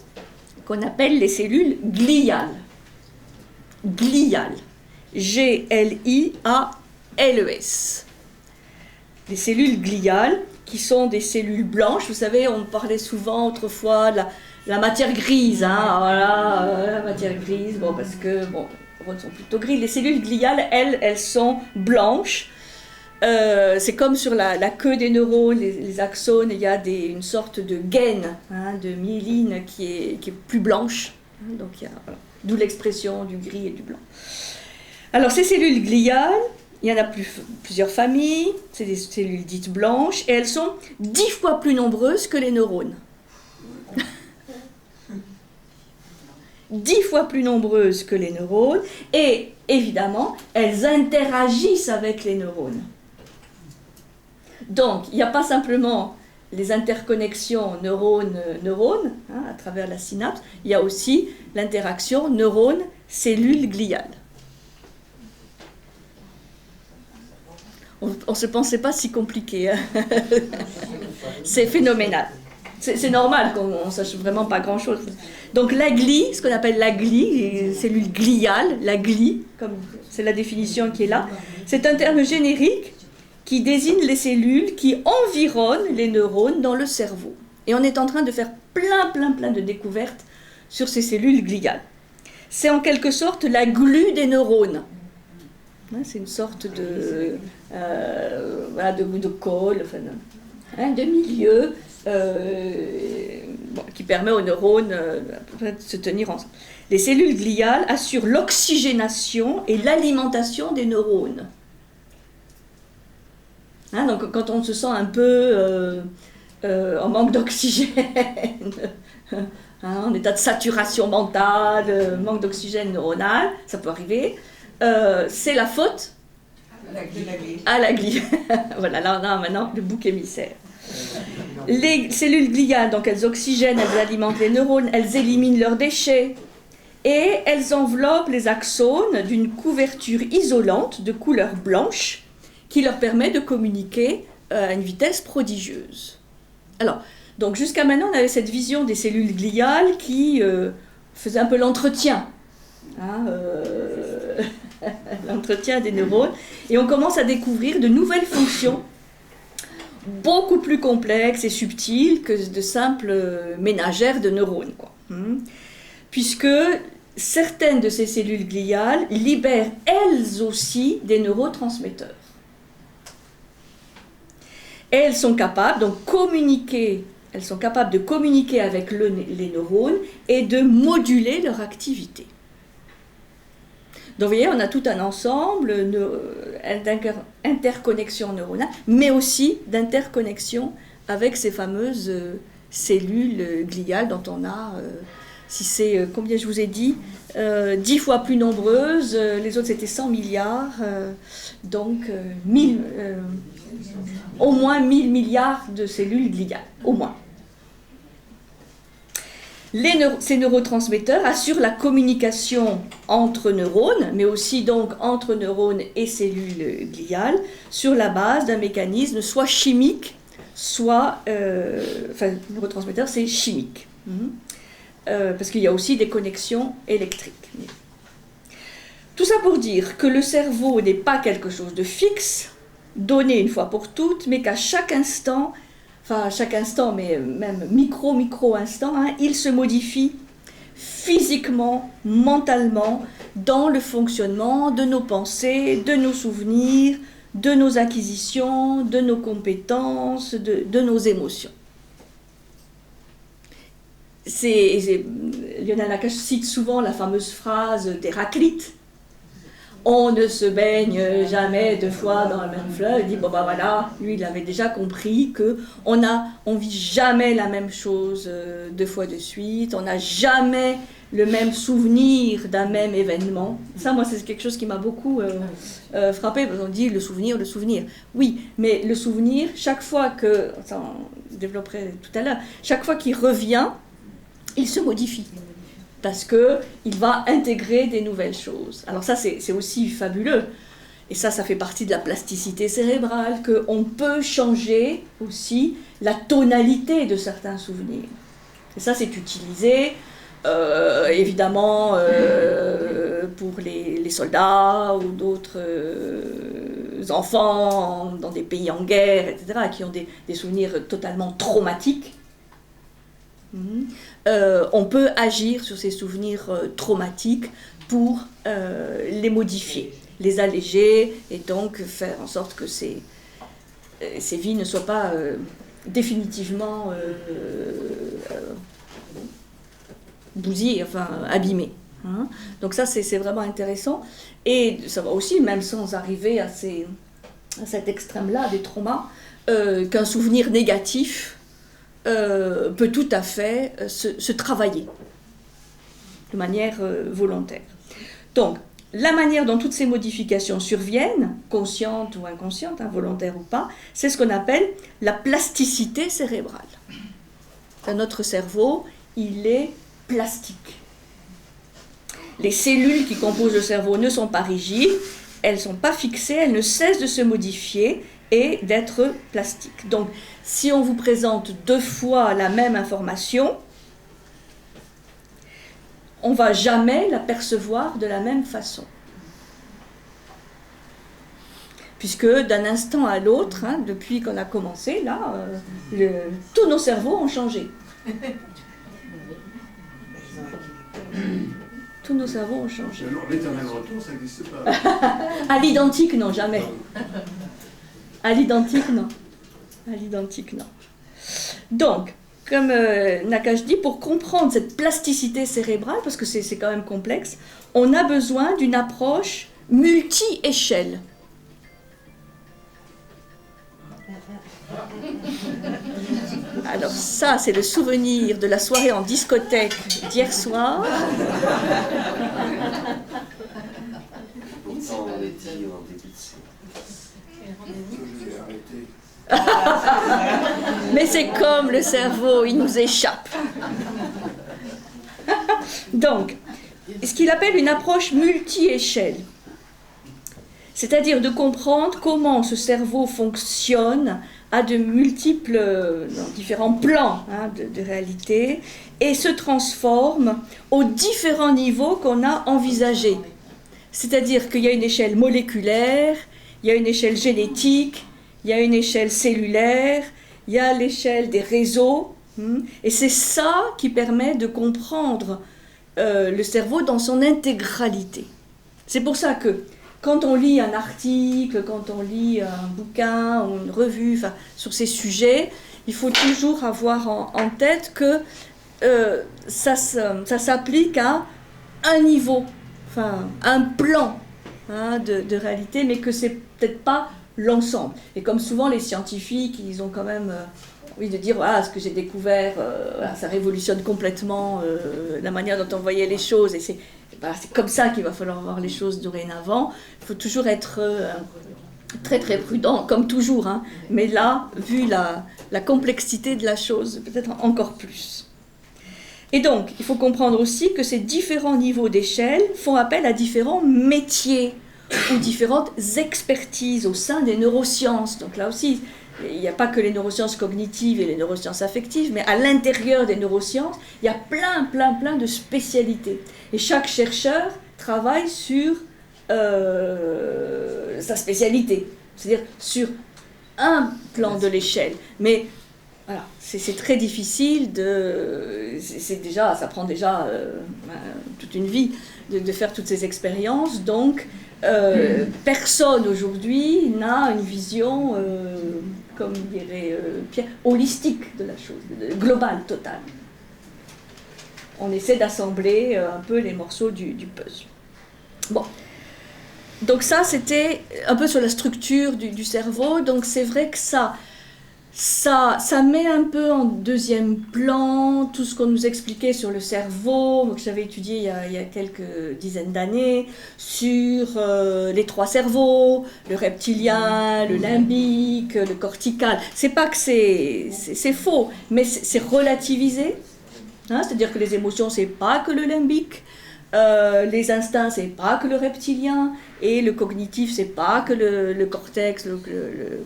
qu'on appelle les cellules gliales. Gliales. G-L-I-A-L-E-S. Les cellules gliales, qui sont des cellules blanches. Vous savez, on parlait souvent autrefois de la matière grise. La matière grise, parce que, les neurones sont plutôt gris. Les cellules gliales, elles sont blanches. C'est comme sur la queue des neurones, les axones, il y a une sorte de gaine, de myéline qui est plus blanche. Donc, d'où l'expression du gris et du blanc. Alors, ces cellules gliales, Il y en a plusieurs familles, c'est des cellules dites blanches, et elles sont 10 fois plus nombreuses que les neurones. 10 fois plus nombreuses que les neurones, et évidemment, elles interagissent avec les neurones. Donc, il n'y a pas simplement les interconnexions neurones-neurones, à travers la synapse, il y a aussi l'interaction neurone-cellule gliale. On ne se pensait pas si compliqué. Hein. C'est phénoménal. C'est normal qu'on ne sache vraiment pas grand-chose. Donc la glie, ce qu'on appelle la glie, cellule gliale, la glie, comme c'est la définition qui est là, c'est un terme générique qui désigne les cellules qui environnent les neurones dans le cerveau. Et on est en train de faire plein de découvertes sur ces cellules gliales. C'est en quelque sorte la glu des neurones. C'est une sorte de colle, de milieu qui permet aux neurones de se tenir ensemble. Les cellules gliales assurent l'oxygénation et l'alimentation des neurones. Donc quand on se sent un peu en manque d'oxygène, en état de saturation mentale, manque d'oxygène neuronal, ça peut arriver, c'est la faute à la glie. Voilà, là on a maintenant le bouc émissaire. Les cellules gliales, donc elles oxygènent, elles alimentent les neurones, elles éliminent leurs déchets et elles enveloppent les axones d'une couverture isolante de couleur blanche qui leur permet de communiquer à une vitesse prodigieuse. Alors, donc jusqu'à maintenant, on avait cette vision des cellules gliales qui faisait un peu l'entretien. L'entretien des neurones. Et on commence à découvrir de nouvelles fonctions beaucoup plus complexes et subtiles que de simples ménagères de neurones, quoi. Puisque certaines de ces cellules gliales libèrent elles aussi des neurotransmetteurs. Et elles sont capables de communiquer avec les neurones et de moduler leur activité. Donc vous voyez, on a tout un ensemble d'interconnexions neuronales, mais aussi d'interconnexions avec ces fameuses cellules gliales dont on a, si c'est, combien je vous ai dit, 10 fois plus nombreuses, les autres c'était 100 milliards, donc au moins 1000 milliards de cellules gliales, au moins. Ces neurotransmetteurs assurent la communication entre neurones, mais aussi donc entre neurones et cellules gliales, sur la base d'un mécanisme soit chimique, soit... neurotransmetteur, c'est chimique. Parce qu'il y a aussi des connexions électriques. Tout ça pour dire que le cerveau n'est pas quelque chose de fixe, donné une fois pour toutes, mais qu'à chaque instant... Enfin, à chaque instant, mais même micro-instant, il se modifie physiquement, mentalement, dans le fonctionnement de nos pensées, de nos souvenirs, de nos acquisitions, de nos compétences, de nos émotions. Lionel Nakache cite souvent la fameuse phrase d'Héraclite. On ne se baigne jamais 2 fois dans le même fleuve. Il dit, bon ben voilà, lui il avait déjà compris qu'on vit jamais la même chose 2 fois de suite, on n'a jamais le même souvenir d'un même événement. Ça, moi, c'est quelque chose qui m'a beaucoup frappé, parce qu'on dit le souvenir. Oui, mais le souvenir, chaque fois que, ça on développerait tout à l'heure, chaque fois qu'il revient, il se modifie. Parce qu'il va intégrer des nouvelles choses. Alors ça, c'est aussi fabuleux. Et ça fait partie de la plasticité cérébrale, qu'on peut changer aussi la tonalité de certains souvenirs. Et ça, c'est utilisé, évidemment, pour les soldats ou d'autres enfants dans des pays en guerre, etc., qui ont des souvenirs totalement traumatiques. On peut agir sur ces souvenirs traumatiques pour les modifier, les alléger et donc faire en sorte que ces vies ne soient pas définitivement bousillées, enfin abîmées. Hein. Donc ça, c'est vraiment intéressant. Et ça va aussi, même sans arriver à cet extrême-là des traumas, qu'un souvenir négatif peut tout à fait se travailler de manière volontaire. Donc, la manière dont toutes ces modifications surviennent, conscientes ou inconscientes, volontaires ou pas, c'est ce qu'on appelle la plasticité cérébrale. Notre cerveau, il est plastique. Les cellules qui composent le cerveau ne sont pas rigides, elles ne sont pas fixées, elles ne cessent de se modifier et d'être plastiques. Donc, si on vous présente 2 fois la même information, on ne va jamais la percevoir de la même façon. Puisque d'un instant à l'autre, depuis qu'on a commencé, là, tous nos cerveaux ont changé. Tous nos cerveaux ont changé. L'éternel retour, ça n'existe pas. À l'identique, non, jamais. À l'identique, non. À l'identique, non. Donc, comme Nakache dit, pour comprendre cette plasticité cérébrale, parce que c'est quand même complexe, on a besoin d'une approche multi-échelle. Alors ça, c'est le souvenir de la soirée en discothèque d'hier soir. Pourtant, on est dit en début de séance. Je vais arrêter. Mais c'est comme le cerveau, il nous échappe. Donc, ce qu'il appelle une approche multi-échelle, c'est-à-dire de comprendre comment ce cerveau fonctionne à de multiples, différents plans de réalité et se transforme aux différents niveaux qu'on a envisagés. C'est-à-dire qu'il y a une échelle moléculaire, il y a une échelle génétique, il y a une échelle cellulaire, il y a l'échelle des réseaux, et c'est ça qui permet de comprendre le cerveau dans son intégralité. C'est pour ça que quand on lit un article, quand on lit un bouquin ou une revue sur ces sujets, il faut toujours avoir en tête que ça s'applique à un niveau, un plan de réalité, mais que c'est peut-être pas l'ensemble. Et comme souvent les scientifiques, ils ont quand même envie de dire ce que j'ai découvert, ça révolutionne complètement la manière dont on voyait les choses, et c'est comme ça qu'il va falloir voir les choses dorénavant. Il faut toujours être très très prudent, comme toujours, mais là, vu la complexité de la chose, peut-être encore plus. Et donc, il faut comprendre aussi que ces différents niveaux d'échelle font appel à différents métiers ou différentes expertises au sein des neurosciences. Donc là aussi, il n'y a pas que les neurosciences cognitives et les neurosciences affectives, mais à l'intérieur des neurosciences, il y a plein de spécialités. Et chaque chercheur travaille sur sa spécialité, c'est-à-dire sur un plan de l'échelle. Mais voilà, c'est très difficile ça prend déjà toute une vie de faire toutes ces expériences. Donc, personne aujourd'hui n'a une vision, comme dirait Pierre, holistique de la chose, globale, totale. On essaie d'assembler un peu les morceaux du puzzle. Bon. Donc ça, c'était un peu sur la structure du cerveau. Donc c'est vrai que ça met un peu en deuxième plan tout ce qu'on nous expliquait sur le cerveau, que j'avais étudié il y a quelques dizaines d'années, sur les 3 cerveaux, le reptilien, le limbique, le cortical. C'est pas que c'est faux, mais c'est relativisé. C'est-à-dire que les émotions, c'est pas que le limbique, les instincts, c'est pas que le reptilien, et le cognitif, c'est pas que le cortex, le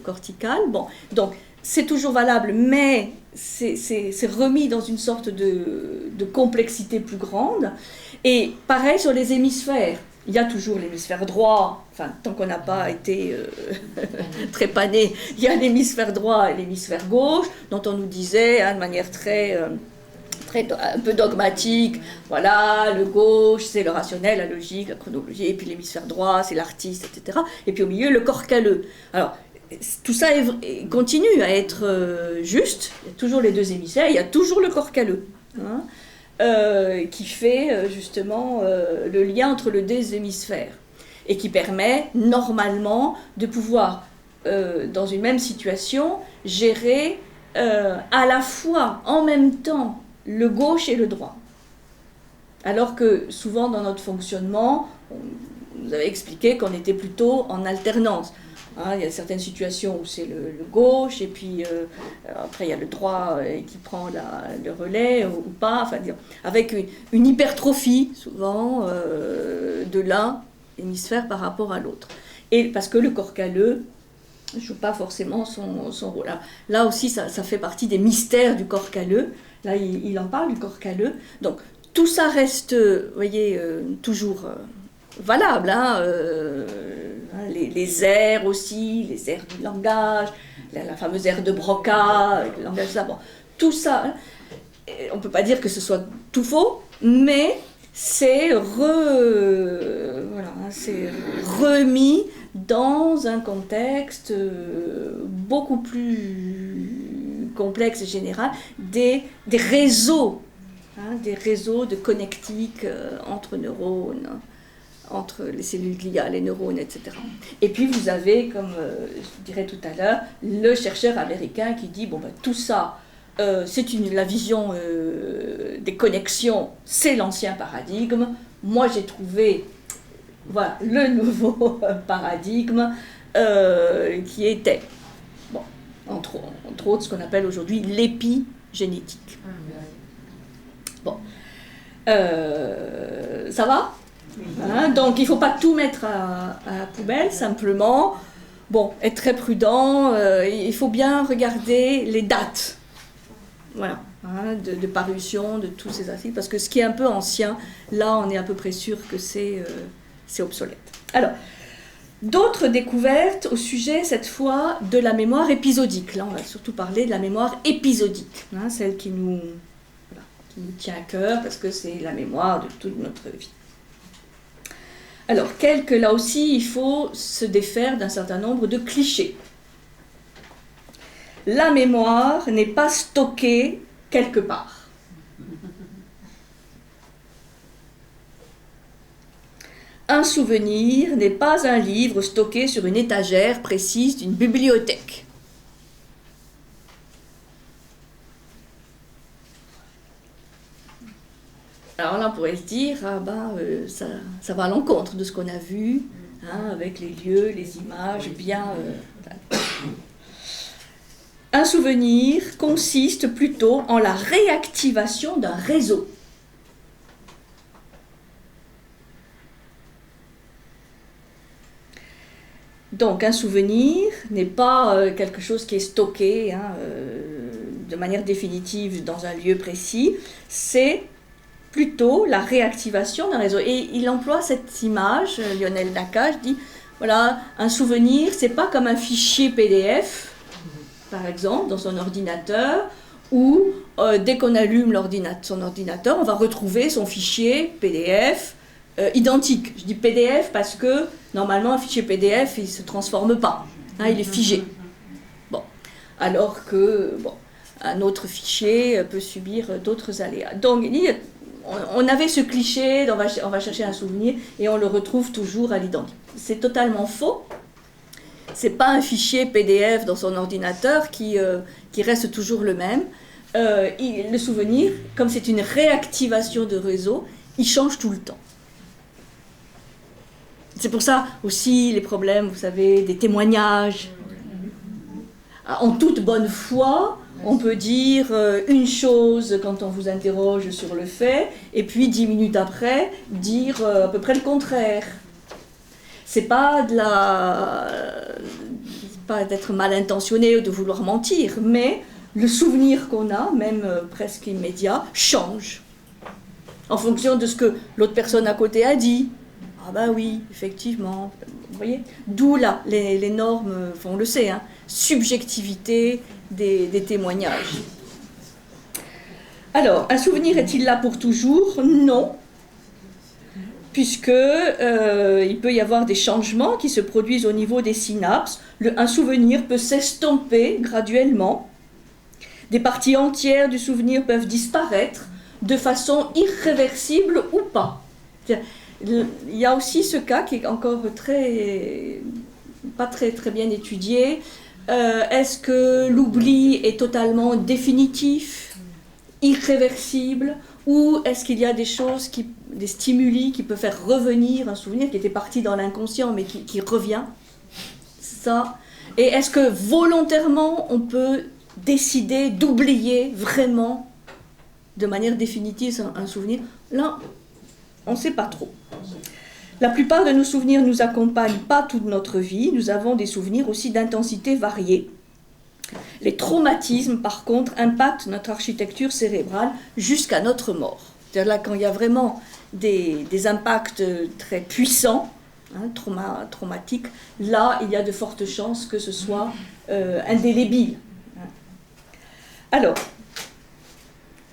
cortical. Bon, donc c'est toujours valable, mais c'est remis dans une sorte de complexité plus grande. Et pareil sur les hémisphères. Il y a toujours l'hémisphère droit, tant qu'on n'a pas été trépané, il y a l'hémisphère droit et l'hémisphère gauche, dont on nous disait de manière un peu dogmatique, voilà, le gauche c'est le rationnel, la logique, la chronologie, et puis l'hémisphère droit c'est l'artiste, etc. Et puis au milieu le corps calleux. Alors, tout ça continue à être juste, il y a toujours les 2 hémisphères, il y a toujours le corps calleux. qui fait justement le lien entre les deux hémisphères et qui permet normalement de pouvoir, dans une même situation, gérer à la fois, en même temps, le gauche et le droit. Alors que souvent dans notre fonctionnement, vous avez expliqué qu'on était plutôt en alternance. Hein, il y a certaines situations où c'est le gauche, et puis après il y a le droit qui prend le relais ou pas, enfin, avec une hypertrophie souvent de l'un hémisphère par rapport à l'autre. Et parce que le corps calleux ne joue pas forcément son rôle. Là aussi, ça fait partie des mystères du corps calleux. Là, il en parle du corps calleux. Donc, tout ça reste, vous voyez, toujours valable. Hein, les aires aussi, les aires du langage, la fameuse aire de Broca, le langage ça, bon, tout ça, hein, on ne peut pas dire que ce soit tout faux, mais c'est remis dans un contexte beaucoup plus complexe et général des réseaux, hein, des réseaux de connectique entre neurones, entre les cellules gliales, les neurones, etc. Et puis vous avez, comme je dirais tout à l'heure, le chercheur américain qui dit, bon ben tout ça, c'est la vision des connexions, c'est l'ancien paradigme. Moi, j'ai trouvé voilà, le nouveau paradigme qui était, bon, entre autres, ce qu'on appelle aujourd'hui l'épigénétique. Bon. Ça va ? Hein, donc, il ne faut pas tout mettre à la poubelle, simplement. Bon, être très prudent, il faut bien regarder les dates. Voilà, hein, de parution de tous ces articles, parce que ce qui est un peu ancien, là on est à peu près sûr que c'est obsolète. Alors, d'autres découvertes au sujet cette fois de la mémoire épisodique. Là on va surtout parler de la mémoire épisodique, hein, celle qui nous tient à cœur, parce que c'est la mémoire de toute notre vie. Alors, là aussi il faut se défaire d'un certain nombre de clichés. La mémoire n'est pas stockée quelque part. Un souvenir n'est pas un livre stocké sur une étagère précise d'une bibliothèque. Alors là, on pourrait se dire, ça va à l'encontre de ce qu'on a vu, hein, avec les lieux, les images, bien... Un souvenir consiste plutôt en la réactivation d'un réseau. Donc un souvenir n'est pas quelque chose qui est stocké de manière définitive dans un lieu précis, c'est plutôt la réactivation d'un réseau. Et il emploie cette image, Lionel Nakache dit, voilà, un souvenir, c'est pas comme un fichier PDF, par exemple, dans son ordinateur, où dès qu'on allume son ordinateur, on va retrouver son fichier PDF identique. Je dis PDF parce que, normalement, un fichier PDF, il ne se transforme pas, hein, il est figé. Bon. Alors que, un autre fichier peut subir d'autres aléas. Donc, on avait ce cliché, on va chercher un souvenir, et on le retrouve toujours à l'identique. C'est totalement faux. C'est pas un fichier PDF dans son ordinateur qui reste toujours le même. Le souvenir, comme c'est une réactivation de réseau, il change tout le temps. C'est pour ça aussi les problèmes, vous savez, des témoignages. En toute bonne foi, on peut dire une chose quand on vous interroge sur le fait, et puis 10 minutes après, dire à peu près le contraire. C'est pas pas d'être mal intentionné ou de vouloir mentir, mais le souvenir qu'on a, même presque immédiat, change en fonction de ce que l'autre personne à côté a dit. Ah ben oui, effectivement, vous voyez, d'où là les normes, on le sait, hein, subjectivité des témoignages. Alors, un souvenir est-il là pour toujours ? Non. Puisque il peut y avoir des changements qui se produisent au niveau des synapses. Un souvenir peut s'estomper graduellement. Des parties entières du souvenir peuvent disparaître. de façon irréversible ou pas. Il y a aussi ce cas qui est encore pas très bien étudié. Est-ce que l'oubli est totalement définitif, irréversible, ou est-ce qu'il y a des choses, des stimuli qui peuvent faire revenir un souvenir qui était parti dans l'inconscient mais qui revient? Ça. Et est-ce que volontairement on peut décider d'oublier vraiment de manière définitive un souvenir? Là, on ne sait pas trop. La plupart de nos souvenirs nous accompagnent pas toute notre vie. Nous avons des souvenirs aussi d'intensité variée. Les traumatismes, par contre, impactent notre architecture cérébrale jusqu'à notre mort. C'est-à-dire là, quand il y a vraiment des impacts très puissants, traumatiques, là, il y a de fortes chances que ce soit indélébile. Alors,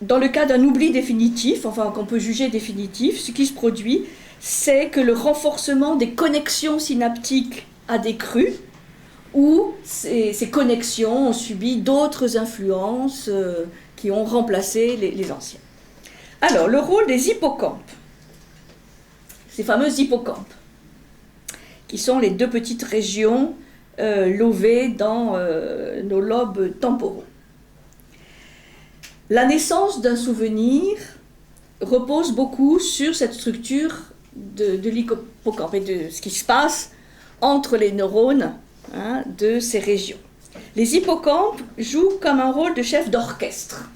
dans le cas d'un oubli définitif, enfin qu'on peut juger définitif, ce qui se produit, c'est que le renforcement des connexions synaptiques a décru, ou ces connexions ont subi d'autres influences qui ont remplacé les anciennes. Alors, le rôle des hippocampes, ces fameux hippocampes, qui sont les deux petites régions lobées dans nos lobes temporaux. La naissance d'un souvenir repose beaucoup sur cette structure de l'hippocampe et de ce qui se passe entre les neurones de ces régions. Les hippocampes jouent comme un rôle de chef d'orchestre.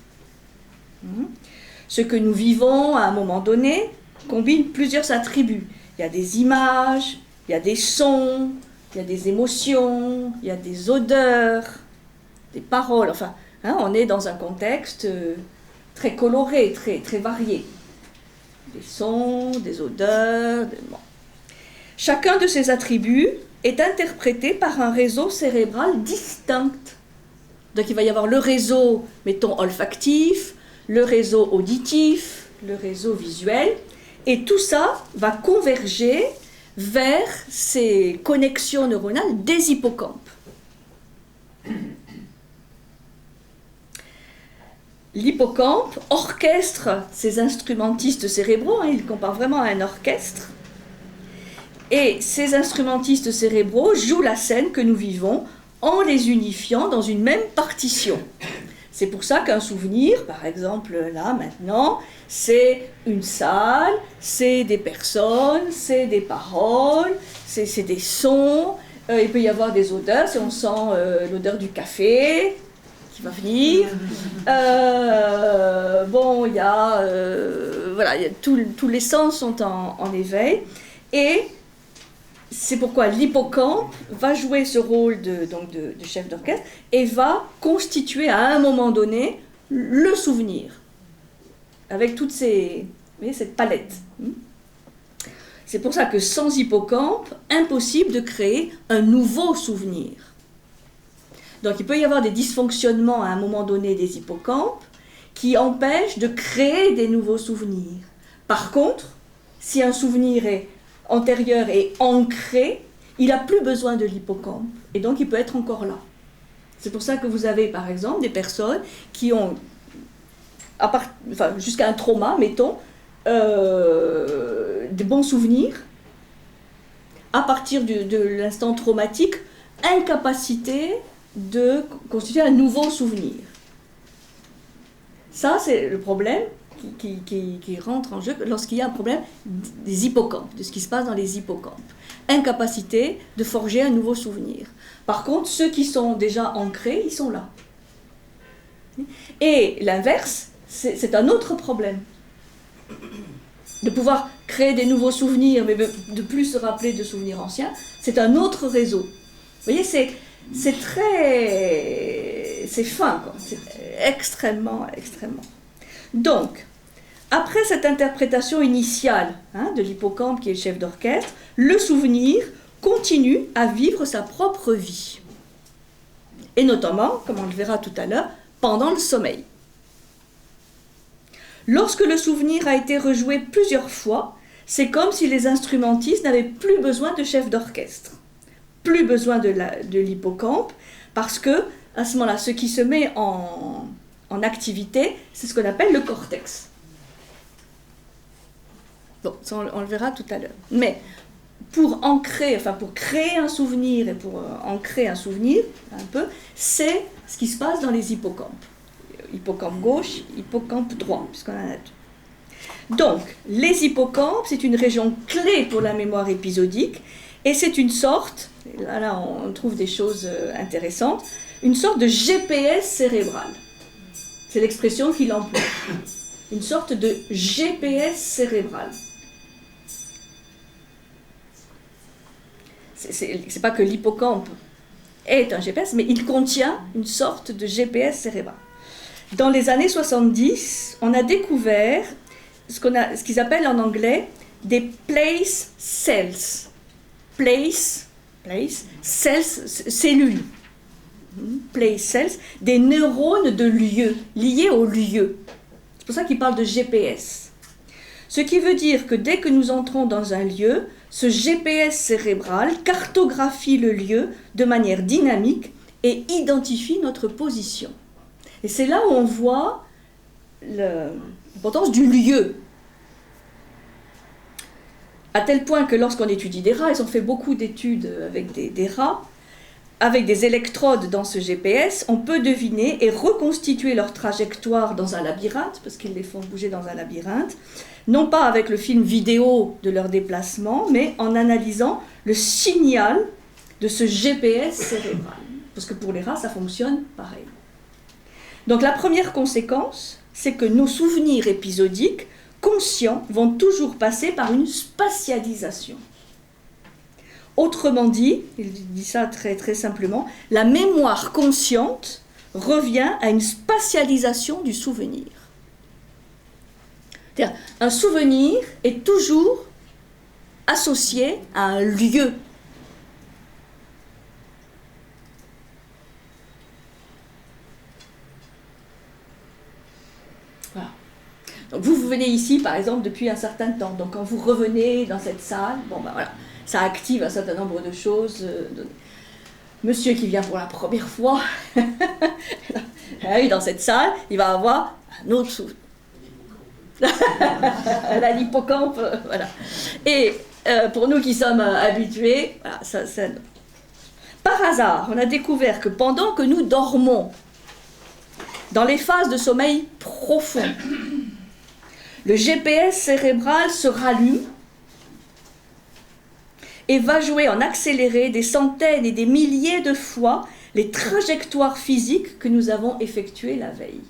Ce que nous vivons à un moment donné combine plusieurs attributs. Il y a des images, il y a des sons, il y a des émotions, il y a des odeurs, des paroles, enfin, on est dans un contexte très coloré, très varié. Des sons, des odeurs. Bon. Chacun de ces attributs est interprété par un réseau cérébral distinct. Donc il va y avoir le réseau, mettons, olfactif, le réseau auditif, le réseau visuel, et tout ça va converger vers ces connexions neuronales des hippocampes. L'hippocampe orchestre ces instrumentistes cérébraux, il compare vraiment à un orchestre, et ces instrumentistes cérébraux jouent la scène que nous vivons en les unifiant dans une même partition. C'est pour ça qu'un souvenir, par exemple là maintenant, c'est une salle, c'est des personnes, c'est des paroles, c'est des sons, il peut y avoir des odeurs, si on sent l'odeur du café qui va venir. Bon, il y a, tous les sens sont en éveil, et c'est pourquoi l'hippocampe va jouer ce rôle de chef d'orchestre et va constituer à un moment donné le souvenir, avec toute cette palette. C'est pour ça que sans hippocampe, impossible de créer un nouveau souvenir. Donc il peut y avoir des dysfonctionnements à un moment donné des hippocampes qui empêchent de créer des nouveaux souvenirs. Par contre, si un souvenir est antérieur et ancré, il n'a plus besoin de l'hippocampe, et donc il peut être encore là. C'est pour ça que vous avez par exemple des personnes qui ont, jusqu'à un trauma, mettons, des bons souvenirs, à partir de l'instant traumatique, incapacité de constituer un nouveau souvenir. Ça, c'est le problème qui rentre en jeu lorsqu'il y a un problème des hippocampes, de ce qui se passe dans les hippocampes. Incapacité de forger un nouveau souvenir. Par contre, ceux qui sont déjà ancrés, ils sont là. Et l'inverse, c'est un autre problème. De pouvoir créer des nouveaux souvenirs, mais de plus se rappeler de souvenirs anciens, c'est un autre réseau. Vous voyez, c'est fin, quoi. C'est extrêmement. Donc, après cette interprétation initiale de l'hippocampe qui est le chef d'orchestre, le souvenir continue à vivre sa propre vie. Et notamment, comme on le verra tout à l'heure, pendant le sommeil. Lorsque le souvenir a été rejoué plusieurs fois, c'est comme si les instrumentistes n'avaient plus besoin de chef d'orchestre, plus besoin de l'hippocampe, parce que, à ce moment-là, ce qui se met en activité, c'est ce qu'on appelle le cortex. Bon, ça on le verra tout à l'heure. Mais pour créer un souvenir et pour ancrer un souvenir, un peu, c'est ce qui se passe dans les hippocampes. Hippocampe gauche, hippocampe droit, puisqu'on en a deux. Donc, les hippocampes, c'est une région clé pour la mémoire épisodique, et c'est une sorte, là on trouve des choses intéressantes, une sorte de GPS cérébral. C'est l'expression qu'il emploie. Une sorte de GPS cérébral. C'est pas que l'hippocampe est un GPS, mais il contient une sorte de GPS cérébral. Dans les années 70, on a découvert ce qu'ils appellent en anglais des place cells. Place, cells, cellules. Place cells, des neurones de lieu, liés au lieu. C'est pour ça qu'ils parlent de GPS. Ce qui veut dire que dès que nous entrons dans un lieu, ce GPS cérébral cartographie le lieu de manière dynamique et identifie notre position. Et c'est là où on voit l'importance du lieu. À tel point que lorsqu'on étudie des rats, ils ont fait beaucoup d'études avec des rats, avec des électrodes dans ce GPS, on peut deviner et reconstituer leur trajectoire dans un labyrinthe, parce qu'ils les font bouger dans un labyrinthe, non pas avec le film vidéo de leur déplacement, mais en analysant le signal de ce GPS cérébral. Parce que pour les rats, ça fonctionne pareil. Donc la première conséquence, c'est que nos souvenirs épisodiques, conscients, vont toujours passer par une spatialisation. Autrement dit, il dit ça très, très simplement, la mémoire consciente revient à une spatialisation du souvenir. C'est-à-dire, un souvenir est toujours associé à un lieu. Voilà. Donc vous venez ici, par exemple, depuis un certain temps. Donc quand vous revenez dans cette salle, bon ben voilà, ça active un certain nombre de choses. Monsieur qui vient pour la première fois, dans cette salle, il va avoir un autre souvenir. L'hippocampe, voilà. Et pour nous qui sommes habitués, voilà, ça... Par hasard, on a découvert que pendant que nous dormons, dans les phases de sommeil profond, le GPS cérébral se rallume et va jouer en accéléré des centaines et des milliers de fois les trajectoires physiques que nous avons effectuées la veille.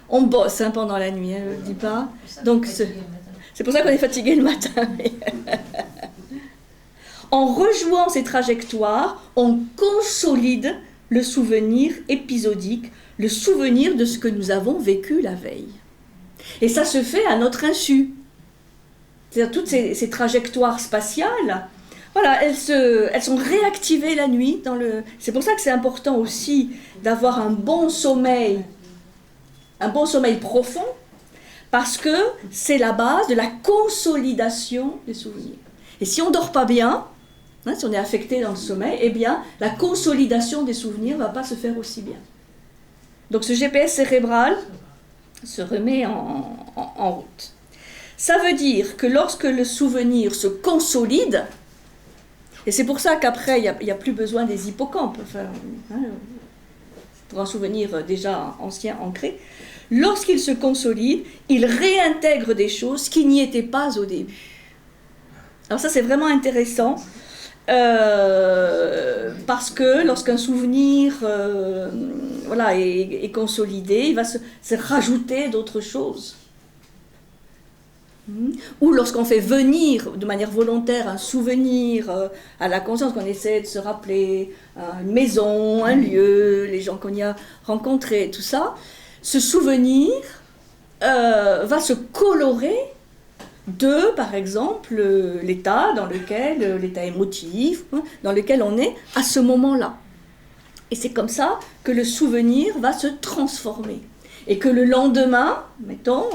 On bosse pendant la nuit, je ne le dis pas. Donc c'est pour ça qu'on est fatigué le matin. En rejouant ces trajectoires, on consolide le souvenir épisodique, le souvenir de ce que nous avons vécu la veille. Et ça se fait à notre insu. C'est-à-dire toutes ces trajectoires spatiales, voilà, elles sont réactivées la nuit. C'est pour ça que c'est important aussi d'avoir un bon sommeil profond, parce que c'est la base de la consolidation des souvenirs. Et si on ne dort pas bien, si on est affecté dans le sommeil, eh bien, la consolidation des souvenirs ne va pas se faire aussi bien. Donc ce GPS cérébral se remet en route. Ça veut dire que lorsque le souvenir se consolide, et c'est pour ça qu'après, il n'y a plus besoin des hippocampes, pour un souvenir déjà ancien, ancré, lorsqu'il se consolide, il réintègre des choses qui n'y étaient pas au début. Alors ça, c'est vraiment intéressant, parce que lorsqu'un souvenir est consolidé, il va se rajouter d'autres choses. Ou lorsqu'on fait venir de manière volontaire un souvenir à la conscience, qu'on essaie de se rappeler une maison, un lieu, les gens qu'on y a rencontrés, tout ça, ce souvenir va se colorer de, par exemple, l'état émotif, dans lequel on est à ce moment-là. Et c'est comme ça que le souvenir va se transformer. Et que le lendemain, mettons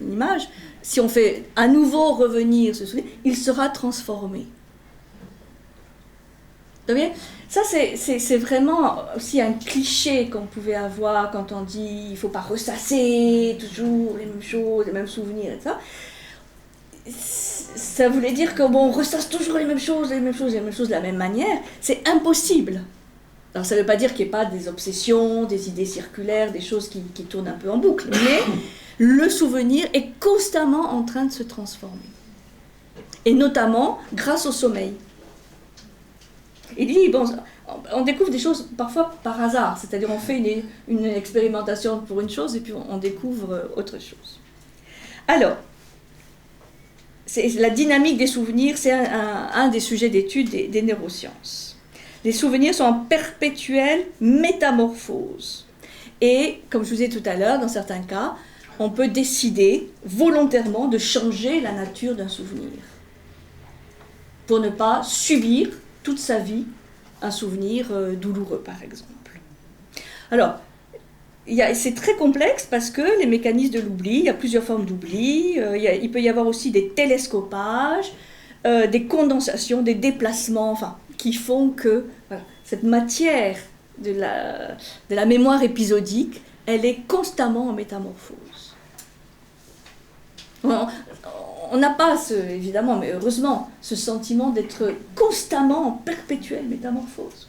l'image, si on fait à nouveau revenir ce souvenir, il sera transformé. Vous voyez ? Ça, c'est vraiment aussi un cliché qu'on pouvait avoir quand on dit il ne faut pas ressasser toujours les mêmes choses, les mêmes souvenirs, etc. ça voulait dire que bon, on ressasse toujours les mêmes choses de la même manière. C'est impossible. Alors ça ne veut pas dire qu'il n'y ait pas des obsessions, des idées circulaires, des choses qui tournent un peu en boucle, mais le souvenir est constamment en train de se transformer. Et notamment grâce au sommeil. Il dit, bon, on découvre des choses parfois par hasard, c'est-à-dire on fait une expérimentation pour une chose et puis on découvre autre chose. Alors, la dynamique des souvenirs, c'est un des sujets d'étude des neurosciences. Les souvenirs sont en perpétuelle métamorphose. Et, comme je vous ai dit tout à l'heure, dans certains cas, on peut décider volontairement de changer la nature d'un souvenir pour ne pas subir toute sa vie un souvenir douloureux, par exemple. Alors, c'est très complexe parce que les mécanismes de l'oubli, il y a plusieurs formes d'oubli, il peut y avoir aussi des télescopages, des condensations, des déplacements, enfin, qui font que voilà, cette matière de la mémoire épisodique, elle est constamment en métamorphose. On n'a pas, évidemment, mais heureusement, ce sentiment d'être constamment en perpétuelle métamorphose.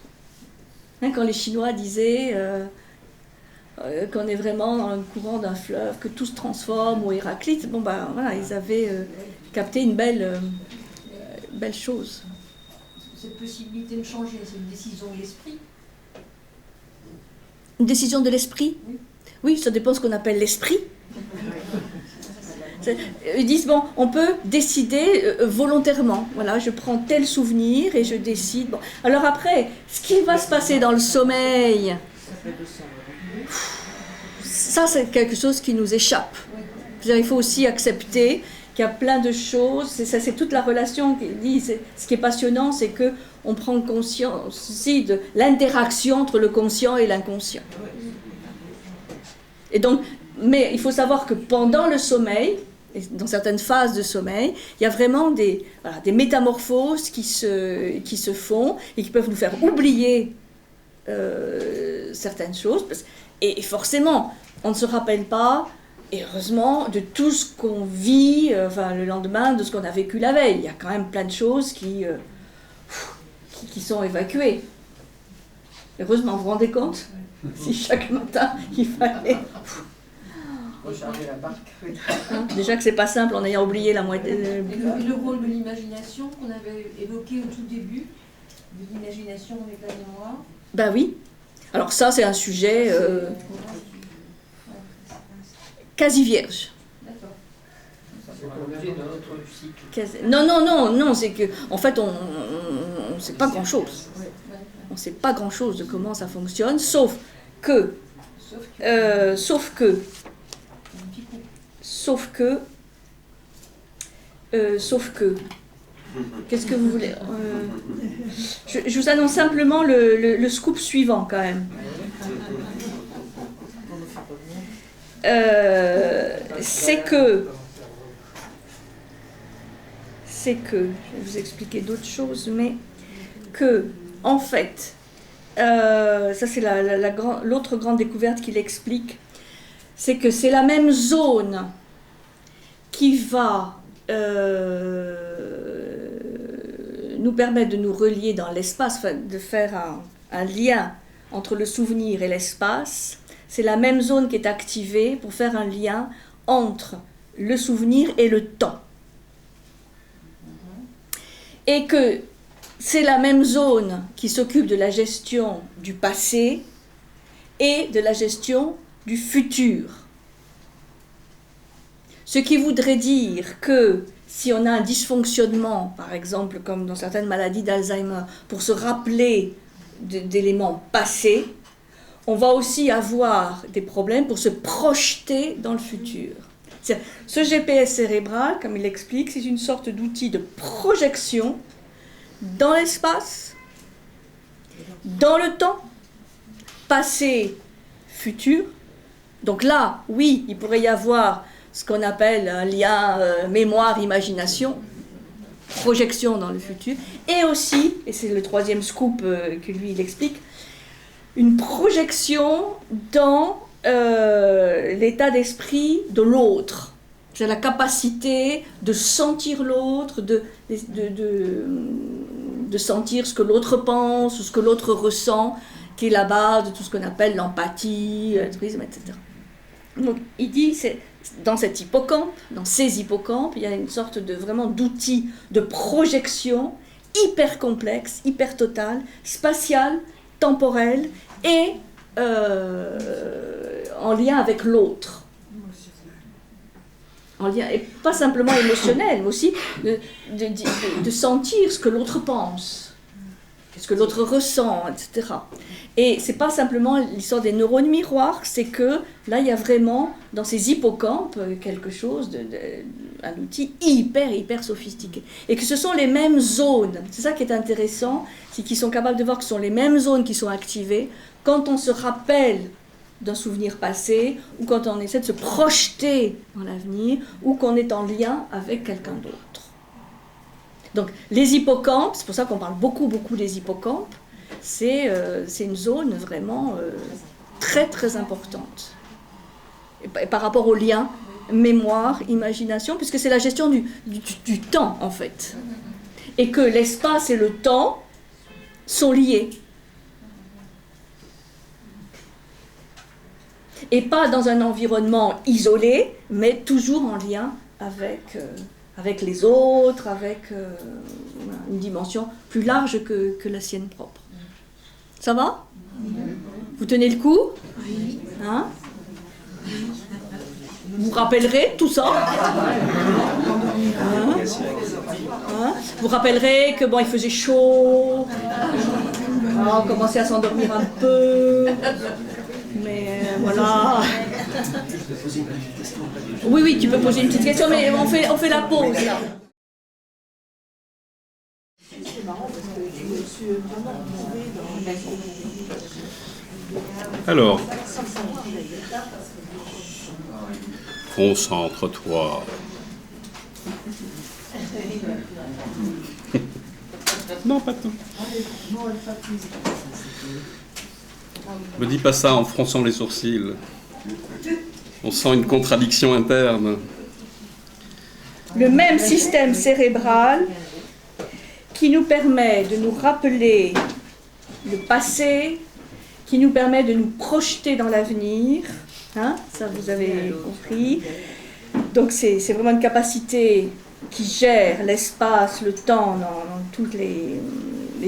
Hein, quand les Chinois disaient qu'on est vraiment dans le courant d'un fleuve, que tout se transforme, ou Héraclite, bon ben voilà, ils avaient capté une belle chose. Cette possibilité de changer, c'est une décision de l'esprit. Une décision de l'esprit ? Oui, ça dépend de ce qu'on appelle l'esprit. Ils disent, bon, on peut décider volontairement. Voilà, je prends tel souvenir et je décide. Bon. Alors après, ce qui va se passer dans le sommeil, ça c'est quelque chose qui nous échappe. Il faut aussi accepter qu'il y a plein de choses. C'est toute la relation qui dit. Ce qui est passionnant, c'est qu'on prend conscience aussi de l'interaction entre le conscient et l'inconscient. Et donc, mais il faut savoir que pendant le sommeil, et dans certaines phases de sommeil, il y a vraiment des métamorphoses qui se font et qui peuvent nous faire oublier certaines choses. Et forcément, on ne se rappelle pas, et heureusement, de tout ce qu'on vit le lendemain, de ce qu'on a vécu la veille. Il y a quand même plein de choses qui sont évacuées. Heureusement, vous vous rendez compte ? Si chaque matin, il fallait... recharger la barque. Déjà que c'est pas simple en ayant oublié la moitié. Et le rôle de l'imagination qu'on avait évoqué au tout début, de l'imagination avec la mémoire. Ben oui. Alors ça, c'est un sujet quasi vierge. D'accord. Ça fait l'objet d'un autre cycle. Non, c'est que en fait, on ne sait pas grand-chose. On ne sait pas grand-chose de comment ça fonctionne, sauf que qu'est-ce que vous voulez je vous annonce simplement le scoop suivant quand même. C'est que je vais vous expliquer d'autres choses, mais que en fait, ça c'est l'autre grande découverte qu'il explique, c'est que c'est la même zone qui va nous permettre de nous relier dans l'espace, de faire un lien entre le souvenir et l'espace. C'est la même zone qui est activée pour faire un lien entre le souvenir et le temps. Et que c'est la même zone qui s'occupe de la gestion du passé et de la gestion du futur. Ce qui voudrait dire que si on a un dysfonctionnement, par exemple comme dans certaines maladies d'Alzheimer, pour se rappeler d'éléments passés, on va aussi avoir des problèmes pour se projeter dans le futur. Ce GPS cérébral, comme il l'explique, c'est une sorte d'outil de projection dans l'espace, dans le temps, passé, futur. Donc là, oui, il pourrait y avoir ce qu'on appelle un lien mémoire-imagination, projection dans le futur, et aussi, et c'est le troisième scoop que lui il explique, une projection dans l'état d'esprit de l'autre. C'est la capacité de sentir l'autre, de sentir ce que l'autre pense, ou ce que l'autre ressent, qui est la base de tout ce qu'on appelle l'empathie, l'altruisme, etc. Donc il dit, c'est dans cet hippocampe, dans ces hippocampes, il y a une sorte de vraiment d'outil de projection hyper complexe, hyper total, spatial, temporel et en lien avec l'autre. En lien, et pas simplement émotionnel, mais aussi de sentir ce que l'autre pense, ce que l'autre ressent, etc. Et c'est pas simplement l'histoire des neurones miroirs, c'est que là il y a vraiment dans ces hippocampes quelque chose, un outil hyper sophistiqué. Et que ce sont les mêmes zones, c'est ça qui est intéressant, c'est qu'ils sont capables de voir que ce sont les mêmes zones qui sont activées quand on se rappelle d'un souvenir passé, ou quand on essaie de se projeter dans l'avenir, ou qu'on est en lien avec quelqu'un d'autre. Donc les hippocampes, c'est pour ça qu'on parle beaucoup des hippocampes, c'est une zone vraiment très importante. Et par rapport au lien, mémoire, imagination, puisque c'est la gestion du temps en fait. Et que l'espace et le temps sont liés. Et pas dans un environnement isolé, mais toujours en lien avec les autres, avec une dimension plus large que la sienne propre. Ça va ? Vous tenez le coup ? Hein ? Vous vous rappellerez tout ça ? Vous rappellerez que il faisait chaud, on commençait à s'endormir un peu. Mais voilà. Oui, tu peux poser une petite question, mais on fait la pause là. C'est marrant parce que je me suis vraiment retrouvée dans... Alors, concentre-toi. Non, pas tout. Me dis pas ça en fronçant les sourcils. On sent une contradiction interne. Le même système cérébral qui nous permet de nous rappeler le passé, qui nous permet de nous projeter dans l'avenir. Hein, ça, vous avez compris. Donc, c'est vraiment une capacité qui gère l'espace, le temps dans toutes les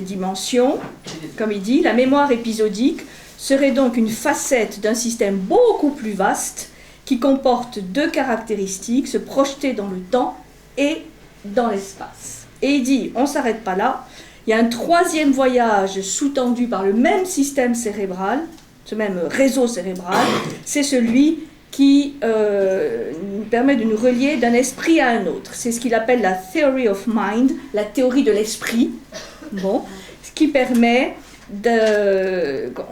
dimensions. Comme il dit, la mémoire épisodique serait donc une facette d'un système beaucoup plus vaste qui comporte deux caractéristiques, se projeter dans le temps et dans l'espace. Et il dit, on ne s'arrête pas là, il y a un troisième voyage sous-tendu par le même système cérébral, ce même réseau cérébral, c'est celui qui nous permet de nous relier d'un esprit à un autre. C'est ce qu'il appelle la theory of mind, la théorie de l'esprit. Bon, ce qui permet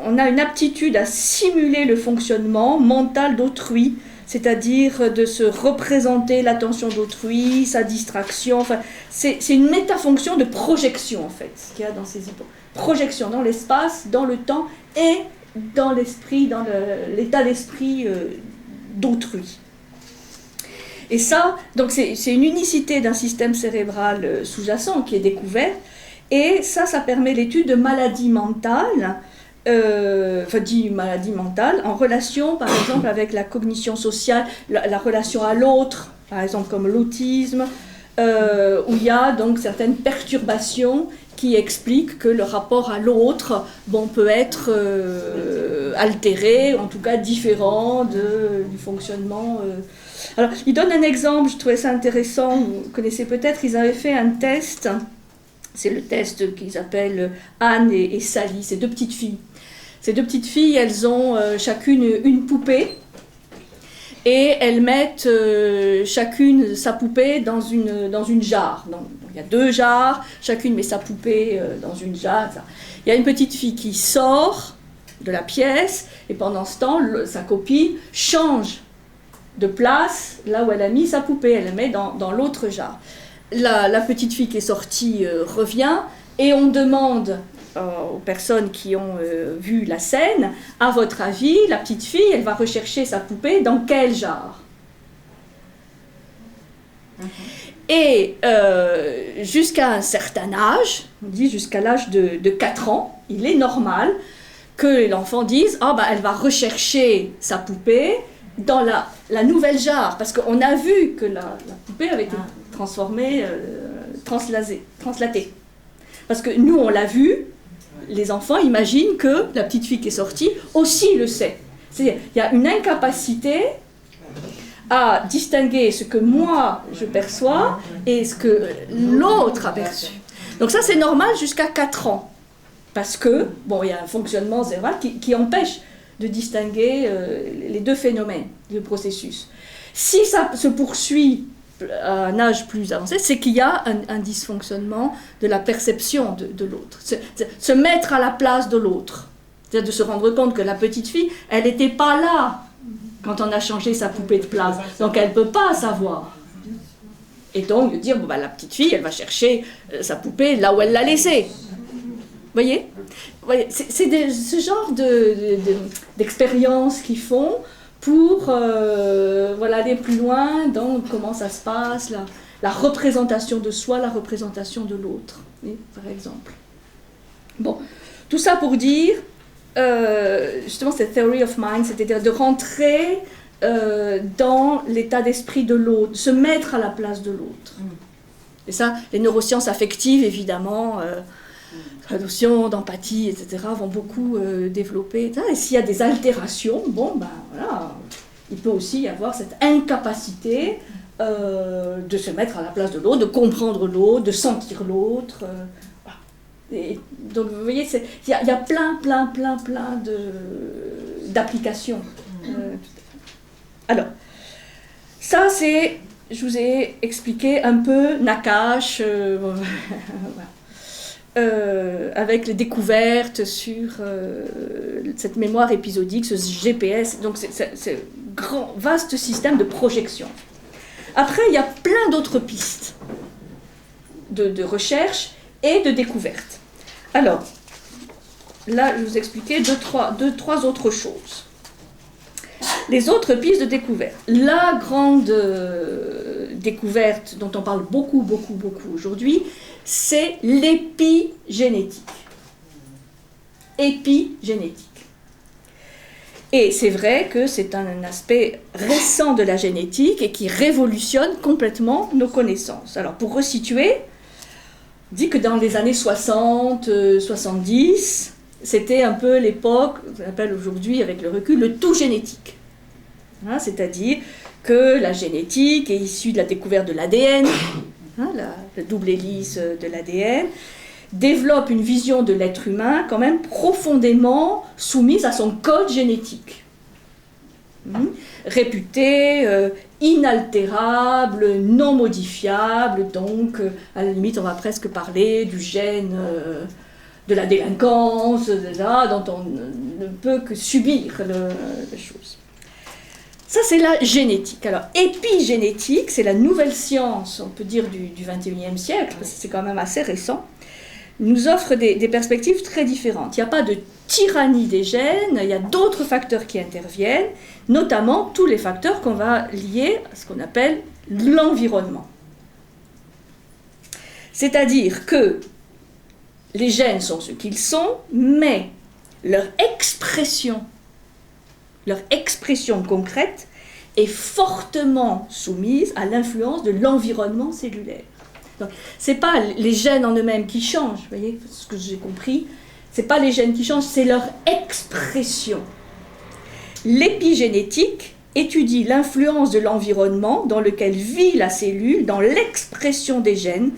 on a une aptitude à simuler le fonctionnement mental d'autrui, c'est-à-dire de se représenter l'attention d'autrui, sa distraction. Enfin, c'est une métafonction de projection en fait, ce qu'il y a dans ces hypothèses. Projection dans l'espace, dans le temps et dans l'esprit, dans l'état d'esprit d'autrui. Et ça, donc c'est une unicité d'un système cérébral sous-jacent qui est découvert. Et ça permet l'étude de maladies mentales, maladies mentales, en relation, par exemple, avec la cognition sociale, la relation à l'autre, par exemple, comme l'autisme, où il y a donc certaines perturbations qui expliquent que le rapport à l'autre, peut être altéré, en tout cas différent du fonctionnement. Alors, il donne un exemple, je trouvais ça intéressant, vous connaissez peut-être, ils avaient fait un test. C'est le test qu'ils appellent Anne et Sally, ces deux petites filles. Ces deux petites filles, elles ont chacune une poupée et elles mettent chacune sa poupée dans une jarre. Donc, il y a deux jarres, chacune met sa poupée dans une jarre. Il y a une petite fille qui sort de la pièce et pendant ce temps, sa copine change de place là où elle a mis sa poupée, elle la met dans l'autre jarre. La petite fille qui est sortie revient et on demande aux personnes qui ont vu la scène, à votre avis, la petite fille, elle va rechercher sa poupée dans quel jarre ? Et jusqu'à un certain âge, on dit jusqu'à l'âge de 4 ans, il est normal que l'enfant dise « Ah, elle va rechercher sa poupée dans la nouvelle jarre. » Parce qu'on a vu que la poupée avait été transformée, translatée. Parce que nous, on l'a vu, les enfants imaginent que la petite fille qui est sortie aussi le sait. C'est-à-dire qu'il y a une incapacité à distinguer ce que moi je perçois et ce que l'autre a perçu. Donc ça c'est normal jusqu'à 4 ans. Parce que, il y a un fonctionnement cérébral qui empêche de distinguer les deux phénomènes, le processus. Si ça se poursuit à un âge plus avancé, c'est qu'il y a un dysfonctionnement de la perception de l'autre. Se mettre à la place de l'autre. C'est-à-dire de se rendre compte que la petite fille, elle n'était pas là quand on a changé sa poupée de place. Donc elle ne peut pas savoir. Et donc de dire, la petite fille, elle va chercher sa poupée là où elle l'a laissée. Vous voyez, c'est ce genre d'expériences qu'ils font pour aller plus loin dans comment ça se passe, la représentation de soi, la représentation de l'autre, par exemple. Bon, tout ça pour dire, justement, cette theory of mind, c'est-à-dire de rentrer dans l'état d'esprit de l'autre, se mettre à la place de l'autre. Et ça, les neurosciences affectives, évidemment, la notion d'empathie, etc., vont beaucoup développer. Et s'il y a des altérations, il peut aussi y avoir cette incapacité de se mettre à la place de l'autre, de comprendre l'autre, de sentir l'autre. Et donc, vous voyez, il y a plein d'applications. Alors, ça, c'est, je vous ai expliqué un peu Nakache, avec les découvertes sur cette mémoire épisodique, ce GPS, donc c'est un grand, vaste système de projection. Après, il y a plein d'autres pistes de recherche et de découverte. Alors, là, je vous expliquais deux, trois autres choses. Les autres pistes de découverte. La grande découverte dont on parle beaucoup aujourd'hui, c'est l'épigénétique. Épigénétique. Et c'est vrai que c'est un aspect récent de la génétique et qui révolutionne complètement nos connaissances. Alors, pour resituer, on dit que dans les années 60, 70, c'était un peu l'époque, on appelle aujourd'hui avec le recul, le tout génétique. Hein, c'est-à-dire que la génétique est issue de la découverte de l'ADN, la double hélice de l'ADN, développe une vision de l'être humain quand même profondément soumise à son code génétique. Réputé inaltérable, non modifiable, donc à la limite on va presque parler du gène de la délinquance, dont on ne peut que subir les choses. Ça, c'est la génétique. Alors, épigénétique, c'est la nouvelle science, on peut dire, du XXIe siècle, parce que c'est quand même assez récent, nous offre des perspectives très différentes. Il n'y a pas de tyrannie des gènes, il y a d'autres facteurs qui interviennent, notamment tous les facteurs qu'on va lier à ce qu'on appelle l'environnement. C'est-à-dire que les gènes sont ce qu'ils sont, mais leur expression concrète est fortement soumise à l'influence de l'environnement cellulaire. Donc, ce n'est pas les gènes en eux-mêmes qui changent, vous voyez, ce que j'ai compris, ce n'est pas les gènes qui changent, c'est leur expression. L'épigénétique étudie l'influence de l'environnement dans lequel vit la cellule dans l'expression des gènes,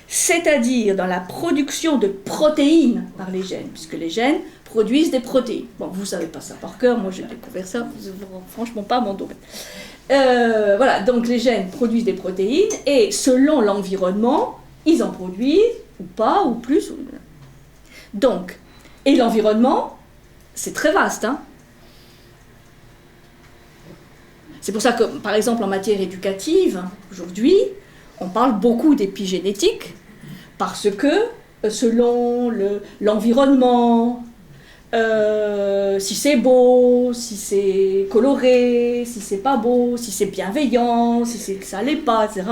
c'est-à-dire dans la production de protéines par les gènes, puisque les gènes produisent des protéines. Bon, vous ne savez pas ça par cœur, moi j'ai découvert ça, franchement pas mon domaine. Voilà, donc les gènes produisent des protéines, et selon l'environnement, ils en produisent, ou pas, ou plus. Donc, et l'environnement, c'est très vaste, hein. C'est pour ça que, par exemple, en matière éducative, aujourd'hui, on parle beaucoup d'épigénétique, parce que selon l'environnement, si c'est beau, si c'est coloré, si c'est pas beau, si c'est bienveillant, si ça l'est pas, etc.,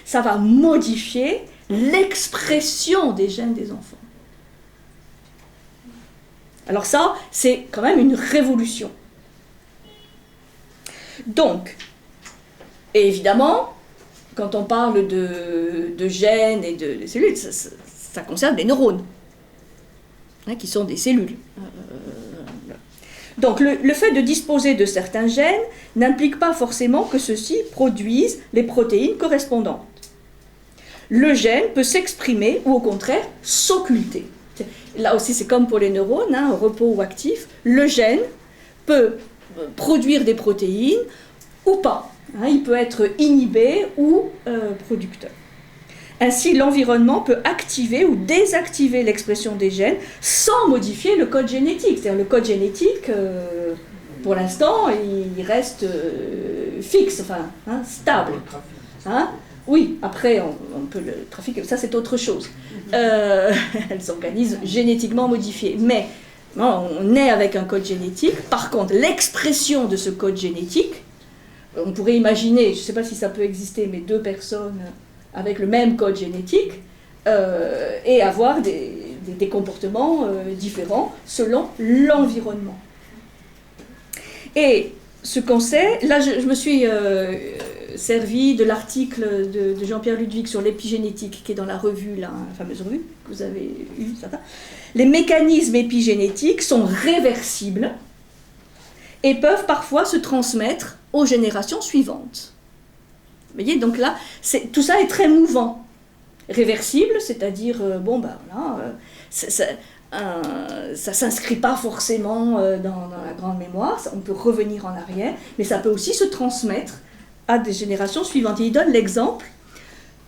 ça va modifier l'expression des gènes des enfants. Alors ça, c'est quand même une révolution. Donc, et évidemment, quand on parle de gènes et de cellules, ça concerne les neurones, hein, qui sont des cellules. Donc le fait de disposer de certains gènes n'implique pas forcément que ceux-ci produisent les protéines correspondantes. Le gène peut s'exprimer ou au contraire s'occulter. Là aussi c'est comme pour les neurones, hein, repos ou actif, le gène peut produire des protéines ou pas. Hein, il peut être inhibé ou producteur. Ainsi, l'environnement peut activer ou désactiver l'expression des gènes sans modifier le code génétique. C'est-à-dire le code génétique, pour l'instant, il reste fixe, enfin, hein, stable. Hein? Oui, après, on peut le trafiquer, ça c'est autre chose. Elles s'organisent génétiquement modifiées. Mais on est avec un code génétique. Par contre, l'expression de ce code génétique, on pourrait imaginer, je ne sais pas si ça peut exister, mais deux personnes avec le même code génétique et avoir des comportements différents selon l'environnement. Et ce qu'on sait, là je me suis servi de l'article de Jean-Pierre Ludwig sur l'épigénétique qui est dans la revue, la fameuse revue que vous avez eue, certains. Les mécanismes épigénétiques sont réversibles et peuvent parfois se transmettre aux générations suivantes. Vous voyez, donc là, tout ça est très mouvant. Réversible, c'est-à-dire, ça ne s'inscrit pas forcément dans la grande mémoire, on peut revenir en arrière, mais ça peut aussi se transmettre à des générations suivantes. Et il donne l'exemple,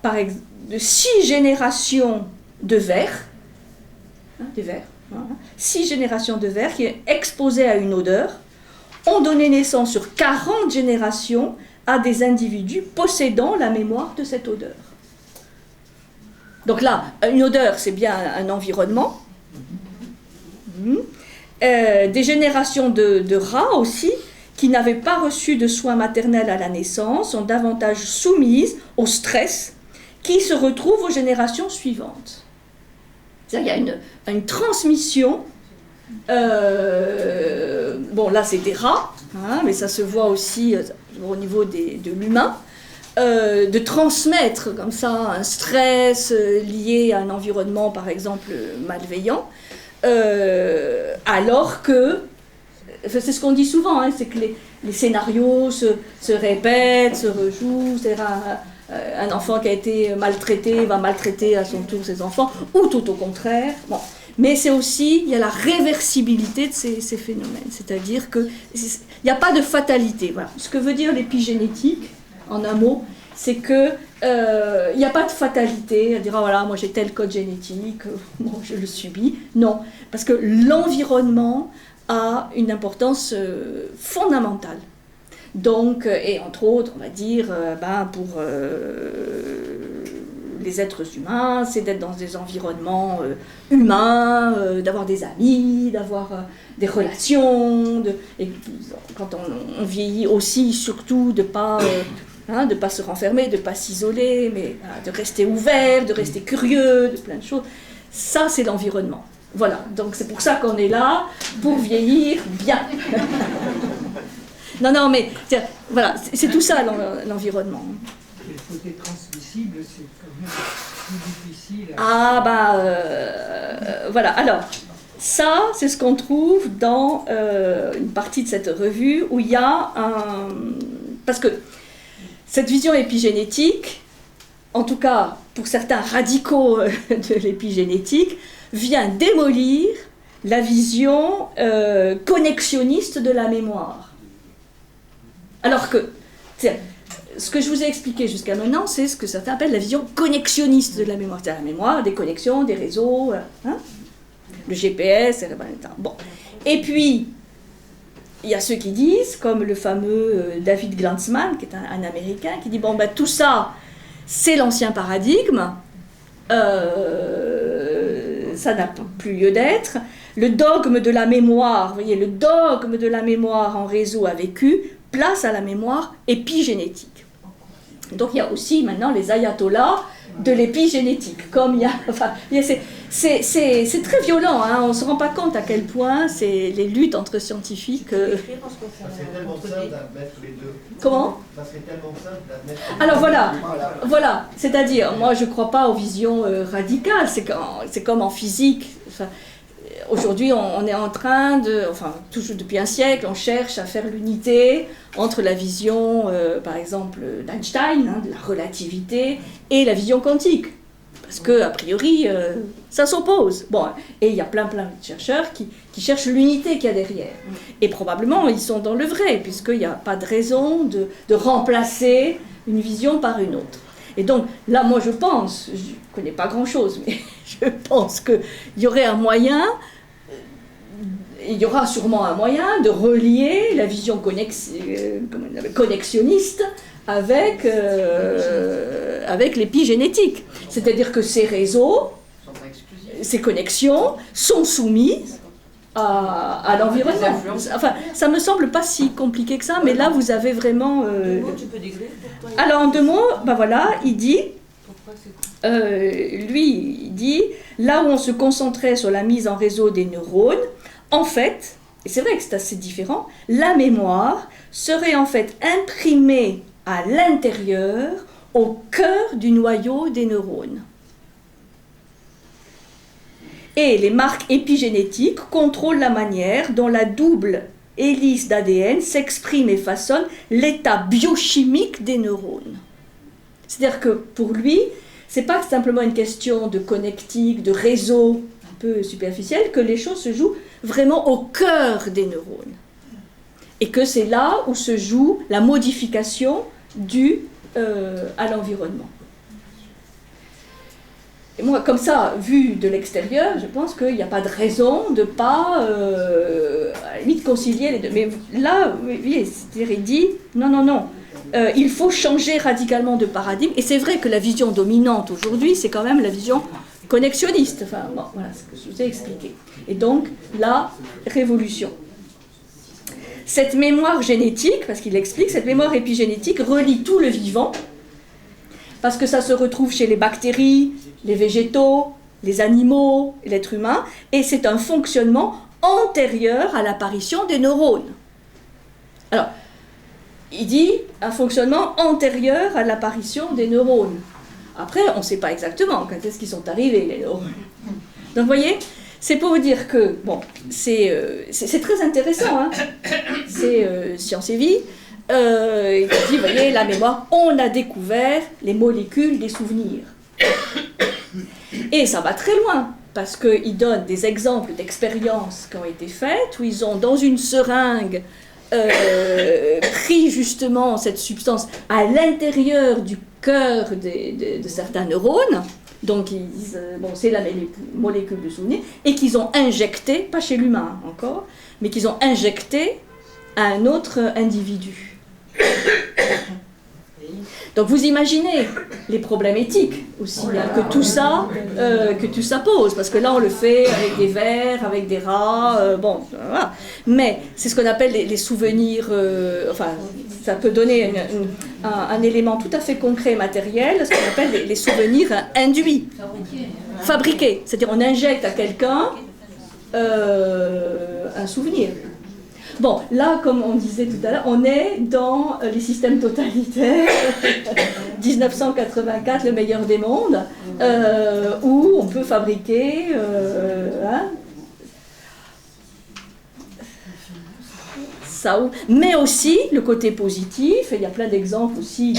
par exemple, de 6 générations de vers, des vers, 6 générations de vers qui, exposées à une odeur, ont donné naissance sur 40 générations à des individus possédant la mémoire de cette odeur. Donc là, une odeur, c'est bien un environnement. Des générations de rats aussi, qui n'avaient pas reçu de soins maternels à la naissance, sont davantage soumises au stress qui se retrouve aux générations suivantes. C'est-à-dire qu'il y a une transmission. Bon, là, c'est des rats, hein, mais ça se voit aussi au niveau de l'humain, de transmettre comme ça un stress lié à un environnement, par exemple, malveillant, alors que, c'est ce qu'on dit souvent, hein, c'est que les scénarios se répètent, se rejouent, c'est-à-dire un enfant qui a été maltraité va maltraiter à son tour ses enfants, ou tout au contraire. Bon. Mais c'est aussi, il y a la réversibilité de ces phénomènes, c'est-à-dire qu'il n'y a pas de fatalité. Voilà. Ce que veut dire l'épigénétique, en un mot, c'est qu'il n'y a pas de fatalité, à dire ah, voilà, moi j'ai tel code génétique, bon, je le subis. Non, parce que l'environnement a une importance fondamentale. Donc, et entre autres, on va dire, pour les êtres humains, c'est d'être dans des environnements humains, d'avoir des amis, d'avoir des relations, et quand on vieillit aussi, surtout, de ne pas se renfermer, de ne pas s'isoler, mais de rester ouvert, de rester curieux, de plein de choses. Ça, c'est l'environnement. Voilà, donc c'est pour ça qu'on est là, pour vieillir bien. Non, mais voilà, c'est tout ça l'environnement. Le côté transmissible, c'est quand même plus difficile. Voilà, alors, ça, c'est ce qu'on trouve dans une partie de cette revue où il y a un... Parce que cette vision épigénétique, en tout cas pour certains radicaux de l'épigénétique, vient démolir la vision connexionniste de la mémoire. Alors que, ce que je vous ai expliqué jusqu'à maintenant, c'est ce que certains appellent la vision connexionniste de la mémoire. C'est la mémoire, des connexions, des réseaux, hein, le GPS, etc. Bon. Et puis, il y a ceux qui disent, comme le fameux David Glanzman, qui est un Américain, qui dit, tout ça, c'est l'ancien paradigme, ça n'a plus lieu d'être. Le dogme de la mémoire, vous voyez, le dogme de la mémoire en réseau a vécu, place à la mémoire épigénétique. Donc il y a aussi maintenant les ayatollahs de l'épigénétique, comme il y a, enfin, c'est très violent, hein, on ne se rend pas compte à quel point c'est les luttes entre scientifiques. Ça serait tellement simple d'admettre les deux. Comment ? Ça serait tellement simple d'admettre les deux. Alors voilà, c'est-à-dire, moi je ne crois pas aux visions radicales, c'est comme en physique. Enfin, aujourd'hui, on est en train de, enfin, toujours depuis un siècle, on cherche à faire l'unité entre la vision, par exemple, d'Einstein, hein, de la relativité, et la vision quantique. Parce que, a priori, ça s'oppose. Bon, et il y a plein de chercheurs qui cherchent l'unité qu'il y a derrière. Et probablement, ils sont dans le vrai, puisqu'il n'y a pas de raison de remplacer une vision par une autre. Et donc, là, moi, je pense, je ne connais pas grand-chose, mais je pense qu'il y aurait un moyen, il y aura sûrement un moyen de relier la vision connexionniste avec l'épigénétique. C'est-à-dire que ces réseaux, ces connexions sont soumises à l'environnement. Enfin, ça me semble pas si compliqué que ça, mais là, vous avez vraiment... Alors, en 2 mots, ben voilà, il dit... lui, il dit, là où on se concentrait sur la mise en réseau des neurones, en fait, et c'est vrai que c'est assez différent, la mémoire serait en fait imprimée à l'intérieur, au cœur du noyau des neurones. Et les marques épigénétiques contrôlent la manière dont la double hélice d'ADN s'exprime et façonne l'état biochimique des neurones. C'est-à-dire que pour lui, c'est pas simplement une question de connectique, de réseau un peu superficiel, que les choses se jouent vraiment au cœur des neurones. Et que c'est là où se joue la modification due à l'environnement. Et moi, comme ça, vu de l'extérieur, je pense qu'il n'y a pas de raison de ne pas, à la limite, concilier les deux. Mais là, oui, c'est-à-dire, il dit, non, il faut changer radicalement de paradigme. Et c'est vrai que la vision dominante aujourd'hui, c'est quand même la vision connexionniste. Enfin, bon, voilà ce que je vous ai expliqué. Et donc, la révolution. Cette mémoire génétique, parce qu'il explique, cette mémoire épigénétique relie tout le vivant, parce que ça se retrouve chez les bactéries, les végétaux, les animaux, l'être humain, et c'est un fonctionnement antérieur à l'apparition des neurones. Alors, il dit un fonctionnement antérieur à l'apparition des neurones. Après, on ne sait pas exactement quand est-ce qu'ils sont arrivés, les neurones. Donc, vous voyez, c'est pour vous dire que, bon, c'est très intéressant, hein. C'est Science et Vie, qui dit, vous voyez, la mémoire, on a découvert les molécules des souvenirs. Et ça va très loin, parce qu'il donne des exemples d'expériences qui ont été faites, où ils ont, dans une seringue, pris justement cette substance à l'intérieur du cœur de certains neurones, donc c'est la molécule de souvenir, et qu'ils ont injecté, pas chez l'humain encore, mais qu'ils ont injecté à un autre individu. Donc vous imaginez les problèmes éthiques aussi, hein, que tout ça pose, parce que là on le fait avec des vers, avec des rats, bon, voilà. Mais c'est ce qu'on appelle les souvenirs, enfin ça peut donner un élément tout à fait concret et matériel, ce qu'on appelle les souvenirs induits, fabriqués, c'est-à-dire on injecte à quelqu'un un souvenir. Bon, là, comme on disait tout à l'heure, on est dans les systèmes totalitaires, 1984, le meilleur des mondes, où on peut fabriquer... ça, mais aussi le côté positif, et il y a plein d'exemples aussi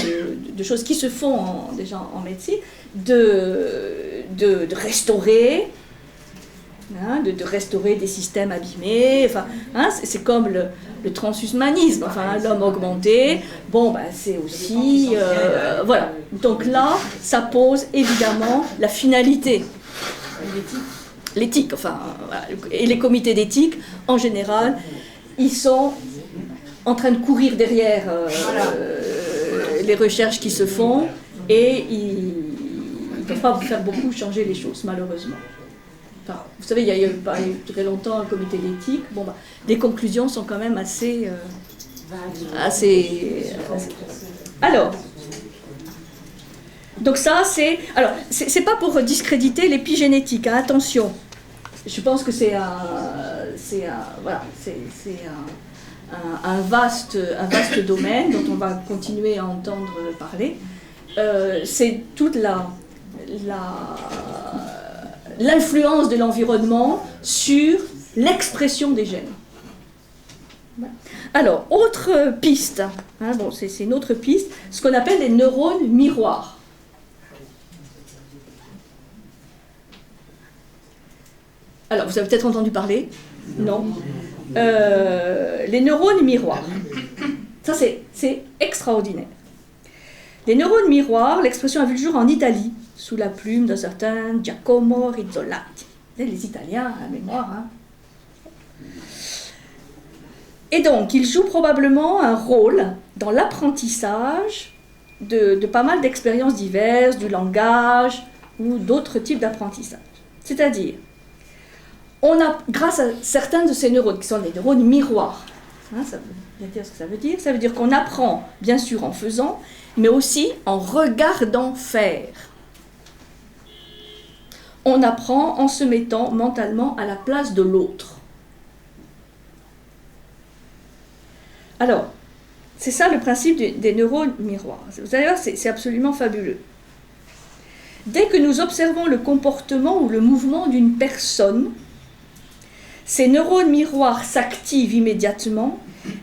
de choses qui se font déjà en médecine, de restaurer... de restaurer des systèmes abîmés, enfin, hein, c'est comme le transhumanisme, enfin, l'homme augmenté, bon, ben, c'est aussi, voilà. Donc là, ça pose évidemment la finalité, l'éthique, enfin, voilà. Et les comités d'éthique, en général, ils sont en train de courir derrière les recherches qui se font, et ils ne peuvent pas faire beaucoup changer les choses, malheureusement. enfin, vous savez, il y a eu très longtemps un comité d'éthique. Bon, bah, les conclusions sont quand même assez. Alors. Donc ça, c'est... Alors, c'est pas pour discréditer l'épigénétique, hein, attention. Je pense que c'est un vaste domaine dont on va continuer à entendre parler. C'est toute l'influence de l'environnement sur l'expression des gènes. Alors, autre piste, hein, bon, c'est une autre piste, ce qu'on appelle les neurones miroirs. Alors, vous avez peut-être entendu parler? Non. Les neurones miroirs. Ça, c'est extraordinaire. Les neurones miroirs, l'expression a vu le jour en Italie, sous la plume d'un certain Giacomo Rizzolatti. Les Italiens, à la mémoire. Hein. Et donc, ils jouent probablement un rôle dans l'apprentissage de pas mal d'expériences diverses, du langage ou d'autres types d'apprentissage. C'est-à-dire, on a, grâce à certains de ces neurones, qui sont des neurones miroirs, hein, ça veut dire ce que ça veut dire. Ça veut dire qu'on apprend, bien sûr, en faisant, mais aussi en regardant faire. On apprend en se mettant mentalement à la place de l'autre. Alors, c'est ça le principe des neurones miroirs. Vous allez voir, c'est absolument fabuleux. Dès que nous observons le comportement ou le mouvement d'une personne, ces neurones miroirs s'activent immédiatement,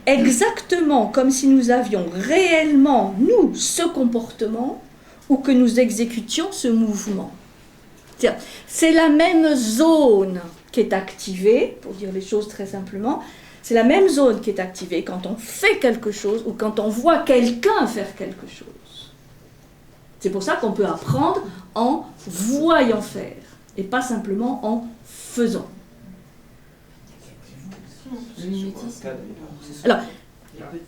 exactement comme si nous avions réellement, nous, ce comportement, ou que nous exécutions ce mouvement. C'est la même zone qui est activée, pour dire les choses très simplement, c'est la même zone qui est activée quand on fait quelque chose ou quand on voit quelqu'un faire quelque chose. C'est pour ça qu'on peut apprendre en voyant faire et pas simplement en faisant. Alors,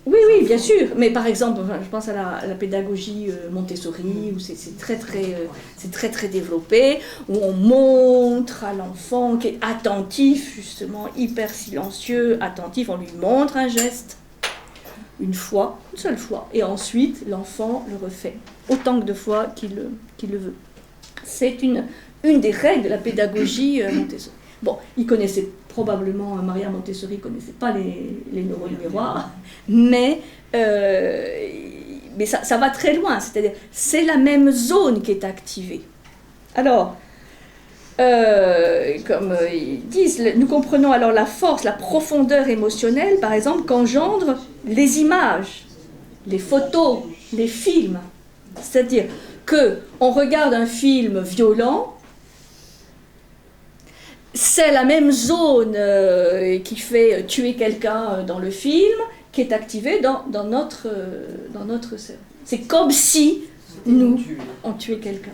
oui, bien sûr, mais par exemple, je pense à la pédagogie Montessori, où c'est très développé, où on montre à l'enfant qui est attentif, justement, hyper silencieux, attentif, on lui montre un geste, une seule fois, et ensuite l'enfant le refait, autant de fois qu'il le veut. C'est une des règles de la pédagogie Montessori. Bon, il connaissait probablement, Maria Montessori ne connaissait pas les neurones miroirs, mais ça va très loin, c'est-à-dire c'est la même zone qui est activée. Alors, comme ils disent, nous comprenons alors la force, la profondeur émotionnelle, par exemple, qu'engendrent les images, les photos, les films. C'est-à-dire qu'on regarde un film violent, c'est la même zone qui fait tuer quelqu'un dans le film qui est activée dans notre cerveau. C'est comme si nous, on tuait quelqu'un.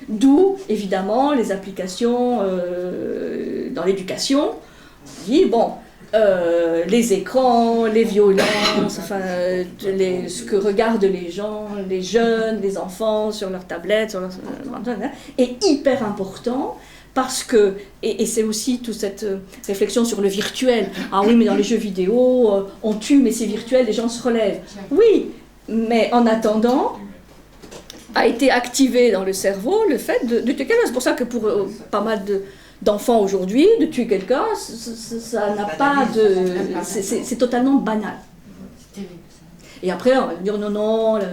D'où, évidemment, les applications dans l'éducation. On dit, bon, les écrans, les violences, enfin, ce que regardent les gens, les jeunes, les enfants sur leur tablette, sur leur, est hyper important. Parce que, et c'est aussi toute cette réflexion sur le virtuel, ah oui, mais dans les jeux vidéo, on tue, mais c'est virtuel, les gens se relèvent. Oui, mais en attendant, a été activé dans le cerveau le fait de tuer quelqu'un. C'est pour ça que pour pas mal d'enfants aujourd'hui, de tuer quelqu'un, ça n'a pas de... C'est totalement banal. Et après, on va dire non, la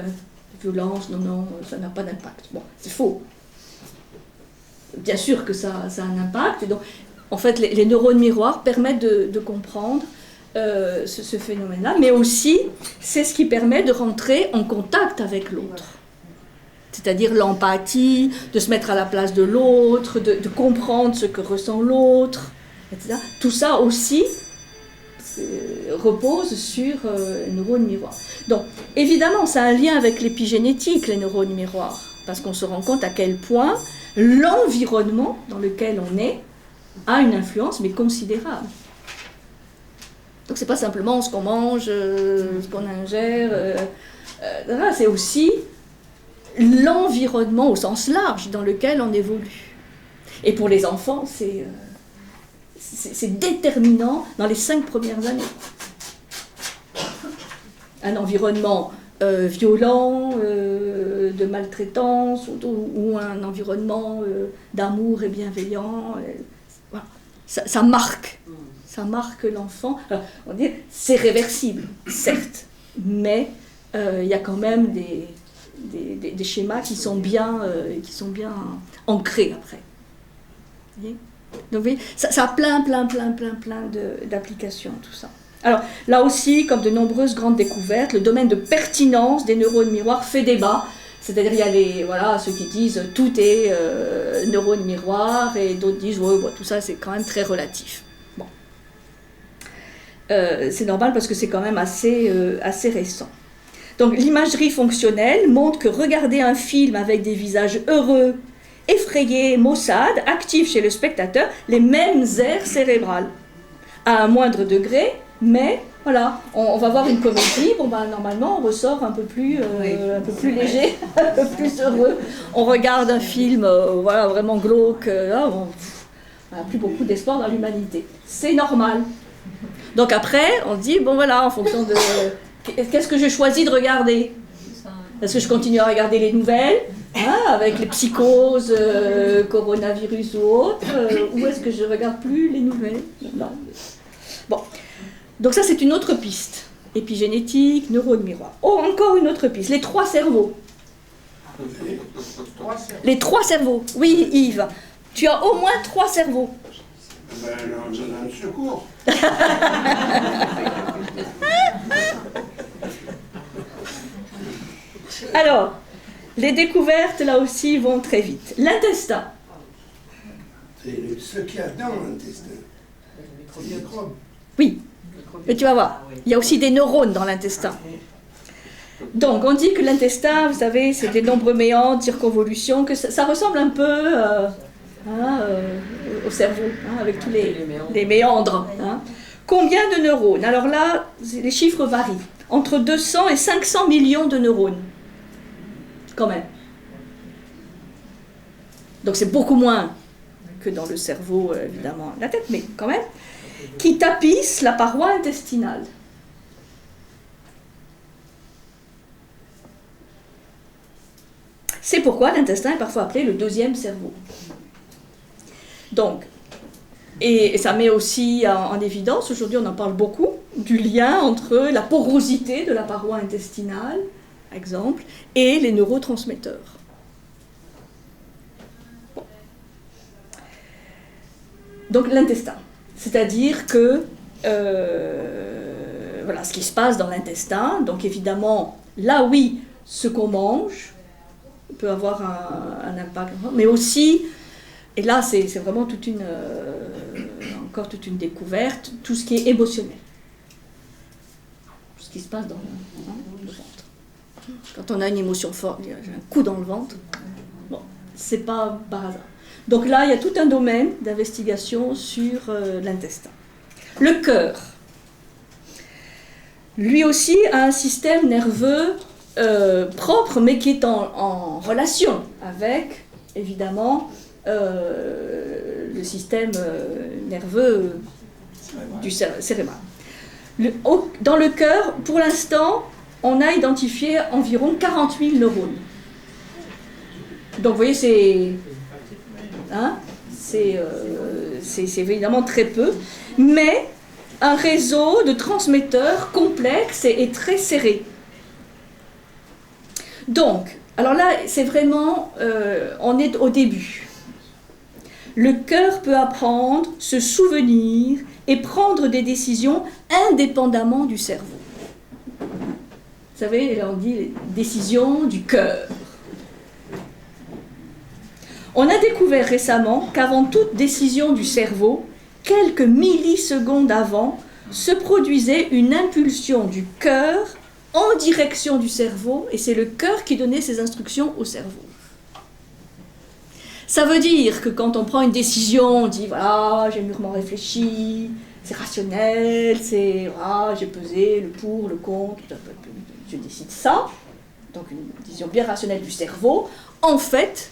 violence, non, ça n'a pas d'impact. Bon, c'est faux. Bien sûr que ça a un impact. Et donc, en fait, les neurones miroirs permettent de comprendre ce phénomène-là, mais aussi, c'est ce qui permet de rentrer en contact avec l'autre. C'est-à-dire l'empathie, de se mettre à la place de l'autre, de comprendre ce que ressent l'autre, etc. Tout ça aussi repose sur les neurones miroirs. Donc, évidemment, ça a un lien avec l'épigénétique, les neurones miroirs, parce qu'on se rend compte à quel point l'environnement dans lequel on est a une influence, mais considérable. Donc c'est pas simplement ce qu'on mange, ce qu'on ingère, c'est aussi l'environnement au sens large dans lequel on évolue. Et pour les enfants, c'est déterminant dans les 5 premières années. Un environnement violent, de maltraitance, ou un environnement d'amour et bienveillant. Voilà. Ça marque l'enfant. Alors, on dit c'est réversible, certes, mais il y a quand même des schémas qui sont bien ancrés après. Vous voyez? Donc, vous voyez, ça a plein d'applications, tout ça. Alors, là aussi, comme de nombreuses grandes découvertes, le domaine de pertinence des neurones miroirs fait débat. C'est-à-dire, il y a ceux qui disent tout est neurones miroirs, et d'autres disent tout ça c'est quand même très relatif. Bon. C'est normal parce que c'est quand même assez récent. Donc, l'imagerie fonctionnelle montre que regarder un film avec des visages heureux, effrayés, maussades, active chez le spectateur les mêmes aires cérébrales, à un moindre degré, mais voilà, on va voir une comédie, normalement on ressort un peu plus léger, un peu plus heureux. On regarde un film vraiment glauque, on n'a plus beaucoup d'espoir dans l'humanité. C'est normal. Donc après, on se dit, en fonction de... Qu'est-ce que je choisis de regarder ? Est-ce que je continue à regarder les nouvelles, avec les psychoses, coronavirus ou autres, ou est-ce que je ne regarde plus les nouvelles ? Non. Bon. Donc ça, c'est une autre piste. Épigénétique, neurones miroirs. Oh, encore une autre piste. Les 3 cerveaux. Les 3 cerveaux. Oui, Yves. Tu as au moins 3 cerveaux. Ben, j'en ai un secours. Alors, les découvertes, là aussi, vont très vite. L'intestin. C'est ce qu'il y a dans l'intestin. Oui. Mais tu vas voir, il y a aussi des neurones dans l'intestin. Donc, on dit que l'intestin, vous savez, c'est des nombreux méandres, circonvolutions, que ça ressemble un peu au cerveau, avec tous les méandres. Combien de neurones? Alors là, les chiffres varient. Entre 200 et 500 millions de neurones. Quand même. Donc, c'est beaucoup moins que dans le cerveau, évidemment, la tête, mais quand même. Qui tapissent la paroi intestinale. C'est pourquoi l'intestin est parfois appelé le 2e cerveau. Donc, et ça met aussi en évidence, aujourd'hui on en parle beaucoup, du lien entre la porosité de la paroi intestinale, par exemple, et les neurotransmetteurs. Bon. Donc l'intestin. C'est-à-dire que, voilà ce qui se passe dans l'intestin. Donc évidemment, là oui, ce qu'on mange peut avoir un impact, mais aussi, et là c'est vraiment encore toute une découverte, tout ce qui est émotionnel. Tout ce qui se passe dans le ventre. Quand on a une émotion forte, j'ai un coup dans le ventre, c'est pas par hasard. Donc là, il y a tout un domaine d'investigation sur l'intestin. Le cœur, lui aussi, a un système nerveux propre, mais qui est en relation avec, évidemment, le système nerveux du cérébral. Dans le cœur, pour l'instant, on a identifié environ 40 000 neurones. Donc, vous voyez, c'est évidemment très peu, mais un réseau de transmetteurs complexe et très serré. Donc, alors là, c'est vraiment, on est au début. Le cœur peut apprendre, se souvenir et prendre des décisions indépendamment du cerveau. Vous savez, là on dit les décisions du cœur. On a découvert récemment qu'avant toute décision du cerveau, quelques millisecondes avant, se produisait une impulsion du cœur en direction du cerveau, et c'est le cœur qui donnait ses instructions au cerveau. Ça veut dire que quand on prend une décision, on dit voilà, j'ai mûrement réfléchi, c'est rationnel, c'est voilà, j'ai pesé le pour, le contre, je décide ça, donc une décision bien rationnelle du cerveau. En fait,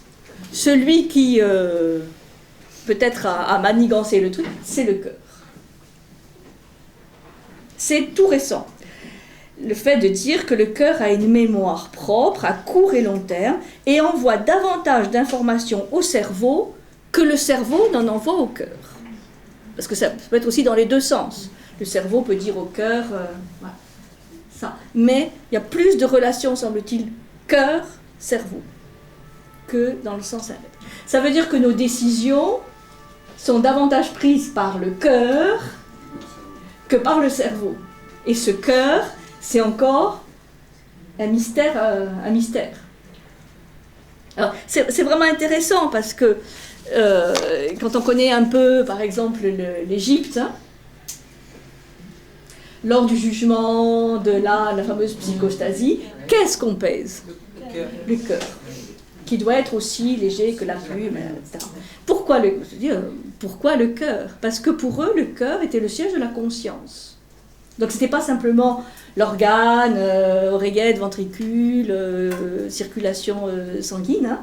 celui qui peut-être à manigancer le truc, c'est le cœur. C'est tout récent. Le fait de dire que le cœur a une mémoire propre à court et long terme et envoie davantage d'informations au cerveau que le cerveau n'en envoie au cœur. Parce que ça peut être aussi dans les deux sens. Le cerveau peut dire au cœur, voilà, ça. Mais il y a plus de relations, semble-t-il, cœur-cerveau que dans le sens inverse. Ça veut dire que nos décisions sont davantage prises par le cœur que par le cerveau. Et ce cœur, c'est encore un mystère. Alors, c'est vraiment intéressant parce que quand on connaît un peu, par exemple, l'Égypte, hein, lors du jugement de la fameuse psychostasie, qu'est-ce qu'on pèse? Le cœur, qui doit être aussi léger que la plume, etc. Pourquoi le cœur? Parce que pour eux, le cœur était le siège de la conscience. Donc ce n'était pas simplement l'organe, oreillette, ventricule, circulation sanguine, hein,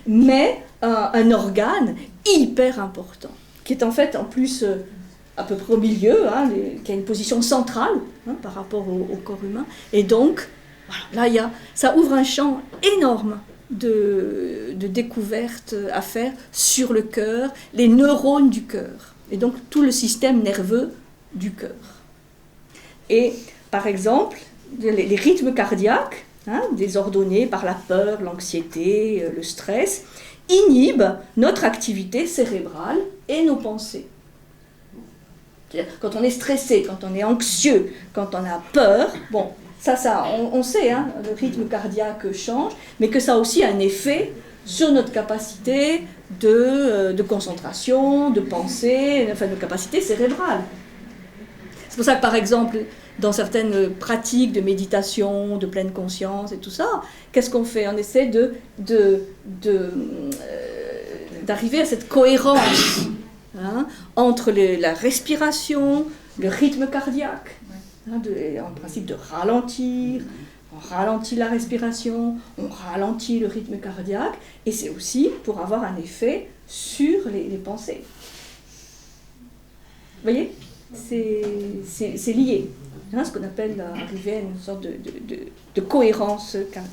mais un organe hyper important, qui est en fait en plus à peu près au milieu, hein, qui a une position centrale hein, par rapport au corps humain. Et donc, voilà, là, ça ouvre un champ énorme de découvertes à faire sur le cœur, les neurones du cœur, et donc tout le système nerveux du cœur. Et par exemple, les rythmes cardiaques, hein, désordonnés par la peur, l'anxiété, le stress, inhibent notre activité cérébrale et nos pensées. Quand on est stressé, quand on est anxieux, quand on a peur, bon, on sait, hein, le rythme cardiaque change, mais que ça a aussi un effet sur notre capacité de concentration, de pensée, enfin de capacité cérébrale. C'est pour ça que par exemple, dans certaines pratiques de méditation, de pleine conscience et tout ça, qu'est-ce qu'on fait? On essaie d'arriver à cette cohérence hein, entre la respiration, le rythme cardiaque. En principe de ralentir, on ralentit la respiration, on ralentit le rythme cardiaque, et c'est aussi pour avoir un effet sur les pensées. Vous voyez, c'est lié, hein, ce qu'on appelle arriver à une sorte de cohérence cardiaque.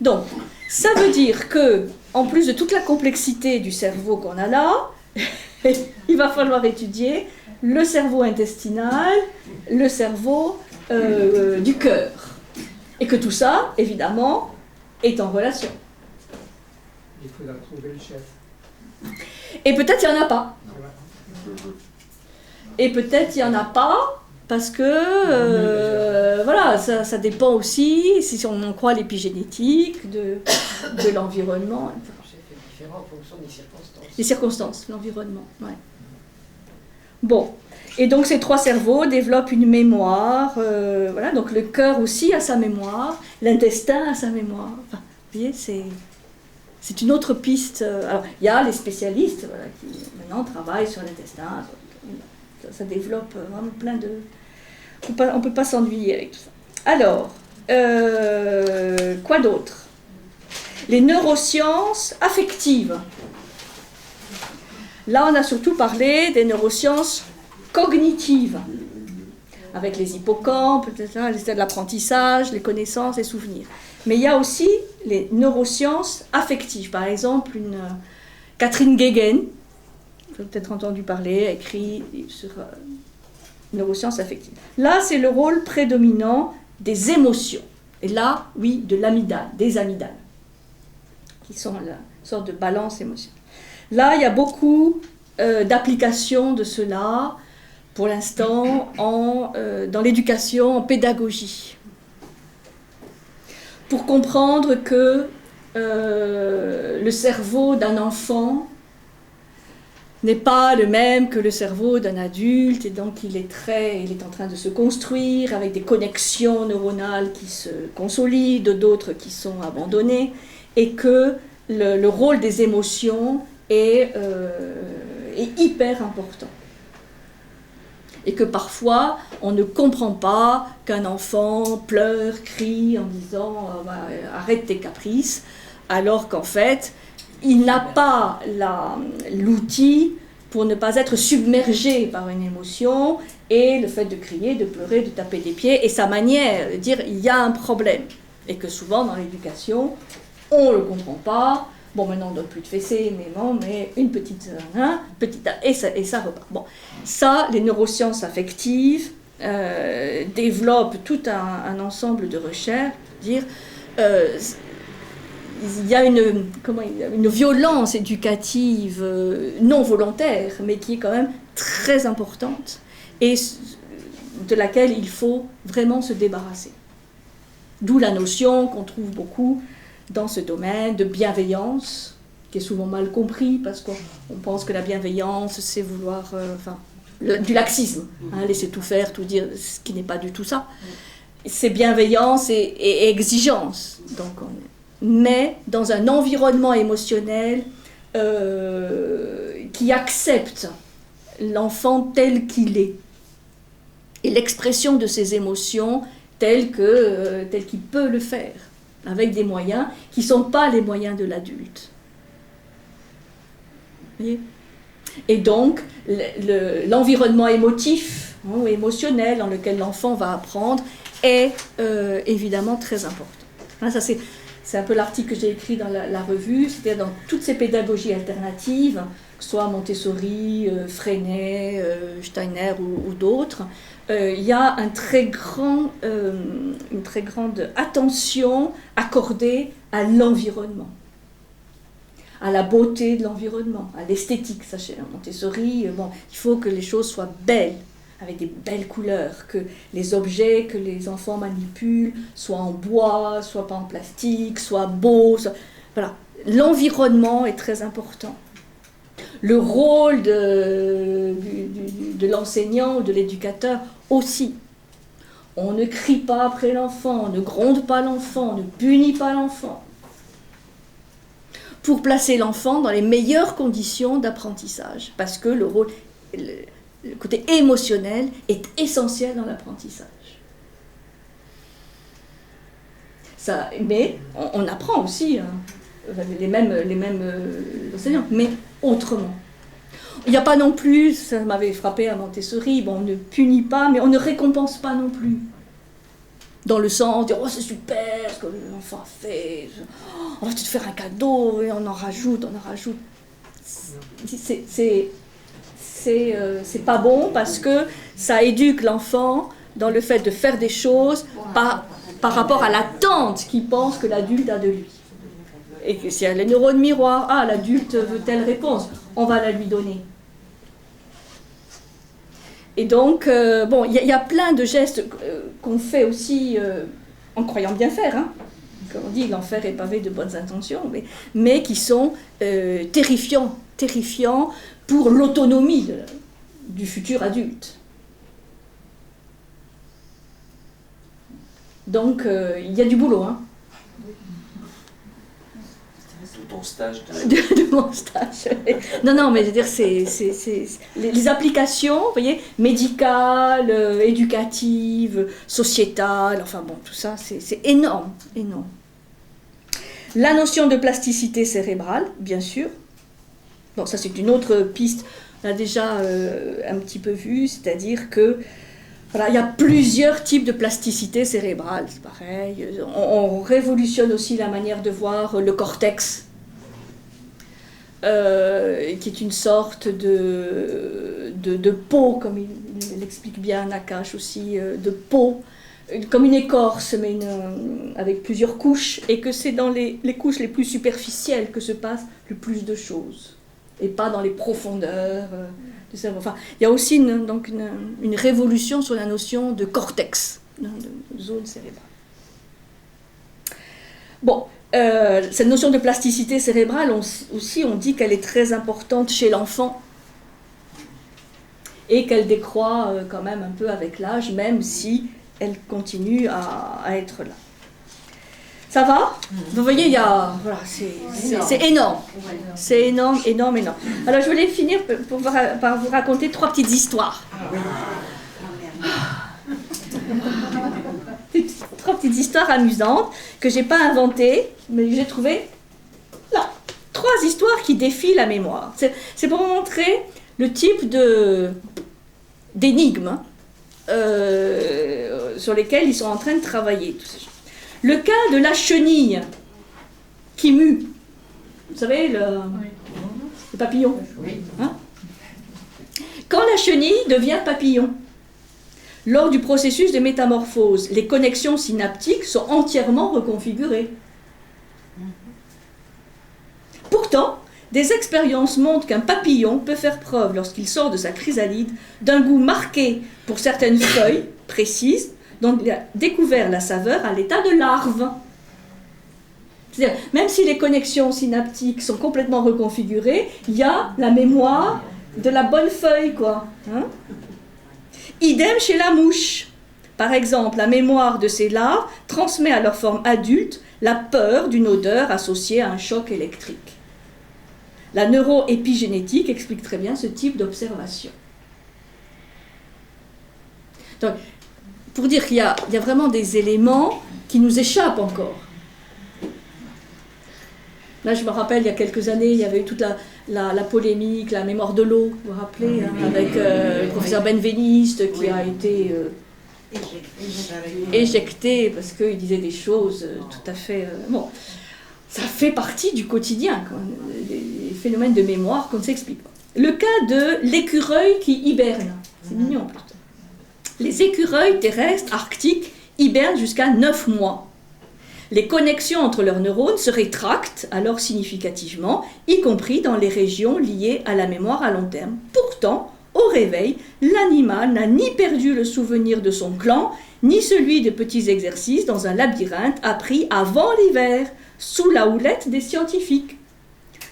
Donc, ça veut dire que, en plus de toute la complexité du cerveau qu'on a là, il va falloir étudier le cerveau intestinal, le cerveau du cœur. Et que tout ça, évidemment, est en relation. Il faudra trouver le chef. Et peut-être il n'y en a pas. Et peut-être il n'y en a pas, parce que, voilà, ça dépend aussi, si on en croit l'épigénétique, de l'environnement. C'est différent en fonction des circonstances. Les circonstances, l'environnement, ouais. Bon, et donc ces trois cerveaux développent une mémoire, voilà, donc le cœur aussi a sa mémoire, l'intestin a sa mémoire. Enfin, vous voyez, c'est une autre piste. Alors, il y a les spécialistes voilà, qui maintenant travaillent sur l'intestin, ça développe vraiment plein de... On ne peut pas s'ennuyer avec tout ça. Alors, quoi d'autre? Les neurosciences affectives. Là, on a surtout parlé des neurosciences cognitives, avec les hippocampes, etc., les stades de l'apprentissage, les connaissances, les souvenirs. Mais il y a aussi les neurosciences affectives. Par exemple, Catherine Guéguen, vous avez peut-être entendu parler, a écrit sur neurosciences affectives. Là, c'est le rôle prédominant des émotions. Et là, oui, de l'amygdale, des amygdales, qui sont la sorte de balance émotionnelle. Là, il y a beaucoup d'applications de cela, pour l'instant, dans l'éducation, en pédagogie. Pour comprendre que le cerveau d'un enfant n'est pas le même que le cerveau d'un adulte, et donc il est en train de se construire avec des connexions neuronales qui se consolident, d'autres qui sont abandonnées, et que le rôle des émotions est hyper important. Et que parfois, on ne comprend pas qu'un enfant pleure, crie en disant « arrête tes caprices », alors qu'en fait, il n'a pas l'outil pour ne pas être submergé par une émotion, et le fait de crier, de pleurer, de taper des pieds, et sa manière de dire il y a un problème. Et que souvent dans l'éducation, on ne le comprend pas. Bon, maintenant on ne donne plus de fessées, mais non, mais une petite, et ça repart. Bon, ça, les neurosciences affectives développent tout un ensemble de recherches, dire il y a une violence éducative non volontaire, mais qui est quand même très importante, et de laquelle il faut vraiment se débarrasser. D'où la notion qu'on trouve beaucoup dans ce domaine de bienveillance, qui est souvent mal compris, parce qu'on pense que la bienveillance, c'est vouloir... du laxisme, hein, laisser tout faire, tout dire, ce qui n'est pas du tout ça. C'est bienveillance et exigence. Donc, mais dans un environnement émotionnel qui accepte l'enfant tel qu'il est. Et l'expression de ses émotions tel qu'il peut le faire, avec des moyens qui ne sont pas les moyens de l'adulte. Vous voyez ? Et donc, l'environnement émotif ou émotionnel dans lequel l'enfant va apprendre est évidemment très important. Hein, ça, c'est un peu l'article que j'ai écrit dans la revue, c'est-à-dire dans toutes ces pédagogies alternatives, que ce soit Montessori, Freinet, Steiner ou d'autres, il y a une très grande attention accordée à l'environnement, à la beauté de l'environnement, à l'esthétique. Ça, chez Montessori, il faut que les choses soient belles, avec des belles couleurs, que les objets que les enfants manipulent soient en bois, soient pas en plastique, soient beaux. Voilà. L'environnement est très important. Le rôle de l'enseignant ou de l'éducateur aussi. On ne crie pas après l'enfant, on ne gronde pas l'enfant, on ne punit pas l'enfant. Pour placer l'enfant dans les meilleures conditions d'apprentissage, parce que le côté émotionnel est essentiel dans l'apprentissage. Mais on apprend aussi les mêmes enseignants, mais autrement. Il n'y a pas non plus, ça m'avait frappé à Montessori, on ne punit pas, mais on ne récompense pas non plus. Dans le sens de « Oh, c'est super ce que l'enfant a fait, on va te faire un cadeau, et on en rajoute. » C'est pas bon, parce que ça éduque l'enfant dans le fait de faire des choses par rapport à l'attente qu'il pense que l'adulte a de lui. Et que si elle a les neurones miroirs, l'adulte veut telle réponse, on va la lui donner. Et donc, il y a plein de gestes qu'on fait aussi en croyant bien faire. Hein. Comme on dit, l'enfer est pavé de bonnes intentions, mais qui sont terrifiants pour l'autonomie du futur adulte. Donc, il y a du boulot. Hein. De ton stage de mon stage. Non, mais je veux dire, c'est les applications, vous voyez, médicales, éducatives, sociétales, tout ça, c'est énorme. La notion de plasticité cérébrale, bien sûr. Bon, ça c'est une autre piste, on a déjà un petit peu vu, c'est-à-dire que il y a plusieurs types de plasticité cérébrale, c'est pareil. On révolutionne aussi la manière de voir le cortex, qui est une sorte de peau, comme il l'explique bien Nakache aussi, de peau, comme une écorce, mais avec plusieurs couches, et que c'est dans les couches les plus superficielles que se passe le plus de choses, et pas dans les profondeurs du cerveau. Il y a aussi une révolution sur la notion de cortex, de zone cérébrale. Bon, cette notion de plasticité cérébrale, aussi on dit qu'elle est très importante chez l'enfant, et qu'elle décroît quand même un peu avec l'âge, même si elle continue à être là. Ça va ? Vous voyez, c'est énorme. C'est énorme. Alors je voulais finir par vous raconter 3 petites histoires. 3 petites histoires amusantes que je n'ai pas inventées, mais que j'ai trouvées là. 3 histoires qui défient la mémoire. C'est pour vous montrer le type d'énigmes sur lesquelles ils sont en train de travailler. Tous ces gens. Le cas de la chenille qui mue. Vous savez, le papillon. Hein? Quand la chenille devient papillon, lors du processus de métamorphose, les connexions synaptiques sont entièrement reconfigurées. Pourtant, des expériences montrent qu'un papillon peut faire preuve, lorsqu'il sort de sa chrysalide, d'un goût marqué pour certaines feuilles précises, dont il a découvert la saveur à l'état de larve. C'est-à-dire, même si les connexions synaptiques sont complètement reconfigurées, il y a la mémoire de la bonne feuille, quoi. Hein? Idem chez la mouche. Par exemple, la mémoire de ces larves transmet à leur forme adulte la peur d'une odeur associée à un choc électrique. La neuroépigénétique explique très bien ce type d'observation. Donc, pour dire qu'il y a vraiment des éléments qui nous échappent encore. Là, je me rappelle, il y a quelques années, il y avait eu toute la polémique, la mémoire de l'eau, vous vous rappelez, hein, avec le professeur Benveniste qui a été éjecté parce qu'il disait des choses tout à fait... bon, ça fait partie du quotidien, quoi, des phénomènes de mémoire qu'on ne s'explique pas. Le cas de l'écureuil qui hiberne, c'est mignon plutôt. Les écureuils terrestres arctiques hibernent jusqu'à 9 mois. Les connexions entre leurs neurones se rétractent alors significativement, y compris dans les régions liées à la mémoire à long terme. Pourtant, au réveil, l'animal n'a ni perdu le souvenir de son clan, ni celui de petits exercices dans un labyrinthe appris avant l'hiver, sous la houlette des scientifiques.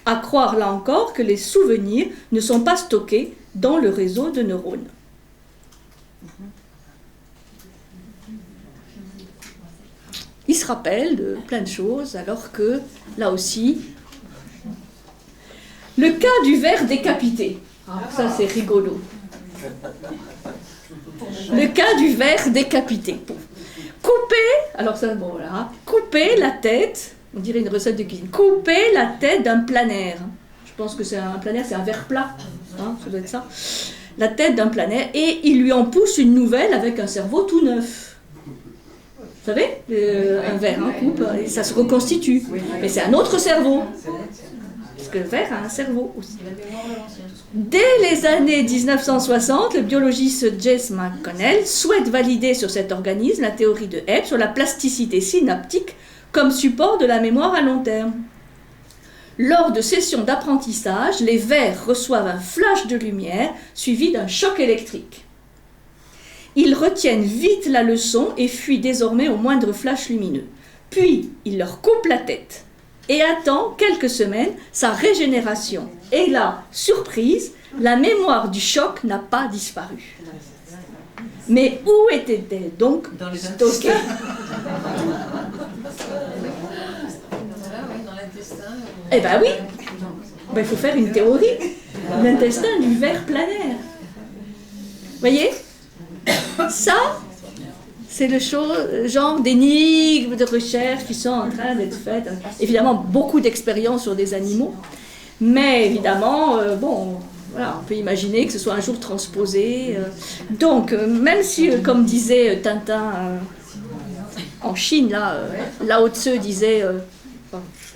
À croire là encore que les souvenirs ne sont pas stockés dans le réseau de neurones. Il se rappelle de plein de choses, alors que, là aussi, le cas du ver décapité. Ah, ça, c'est rigolo. Le cas du ver décapité. Couper, alors ça, bon, voilà, couper la tête, on dirait une recette de cuisine, couper la tête d'un planaire. Je pense que c'est un planaire, c'est un ver plat, hein, ça doit être ça. La tête d'un planaire, et il lui en pousse une nouvelle avec un cerveau tout neuf. Vous savez, un ver, hein, coupe, et ça se reconstitue. Mais c'est un autre cerveau. Parce que le ver a un cerveau aussi. Dès les années 1960, le biologiste Jesse McConnell souhaite valider sur cet organisme la théorie de Hebb sur la plasticité synaptique comme support de la mémoire à long terme. Lors de sessions d'apprentissage, les vers reçoivent un flash de lumière suivi d'un choc électrique. Ils retiennent vite la leçon et fuient désormais au moindre flash lumineux. Puis, il leur coupe la tête et attend quelques semaines sa régénération. Et là, surprise, la mémoire du choc n'a pas disparu. Mais où était-elle donc stockée ? Eh bien oui, il faut faire une théorie. L'intestin du ver planaire. Vous voyez ? Ça, c'est le genre d'énigmes de recherche qui sont en train d'être faites. Évidemment, beaucoup d'expériences sur des animaux, mais évidemment, voilà, on peut imaginer que ce soit un jour transposé. Donc, même si, comme disait Tintin en Chine, Lao Tse disait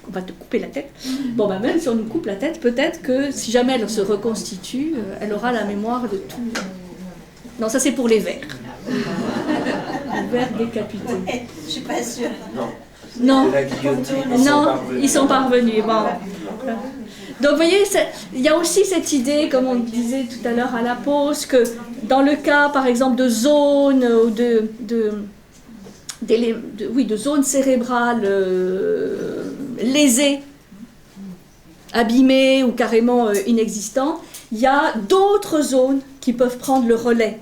on va te couper la tête. Bon, même si on nous coupe la tête, peut-être que si jamais elle se reconstitue, elle aura la mémoire de tout. Non, ça c'est pour les vers. Les vers décapités. Je suis pas sûre. Non. Non, ils sont parvenus. Bon. Donc vous voyez, il y a aussi cette idée, comme on disait tout à l'heure à la pause, que dans le cas par exemple de zones ou de zones cérébrales lésées, abîmées ou carrément inexistantes, il y a d'autres zones qui peuvent prendre le relais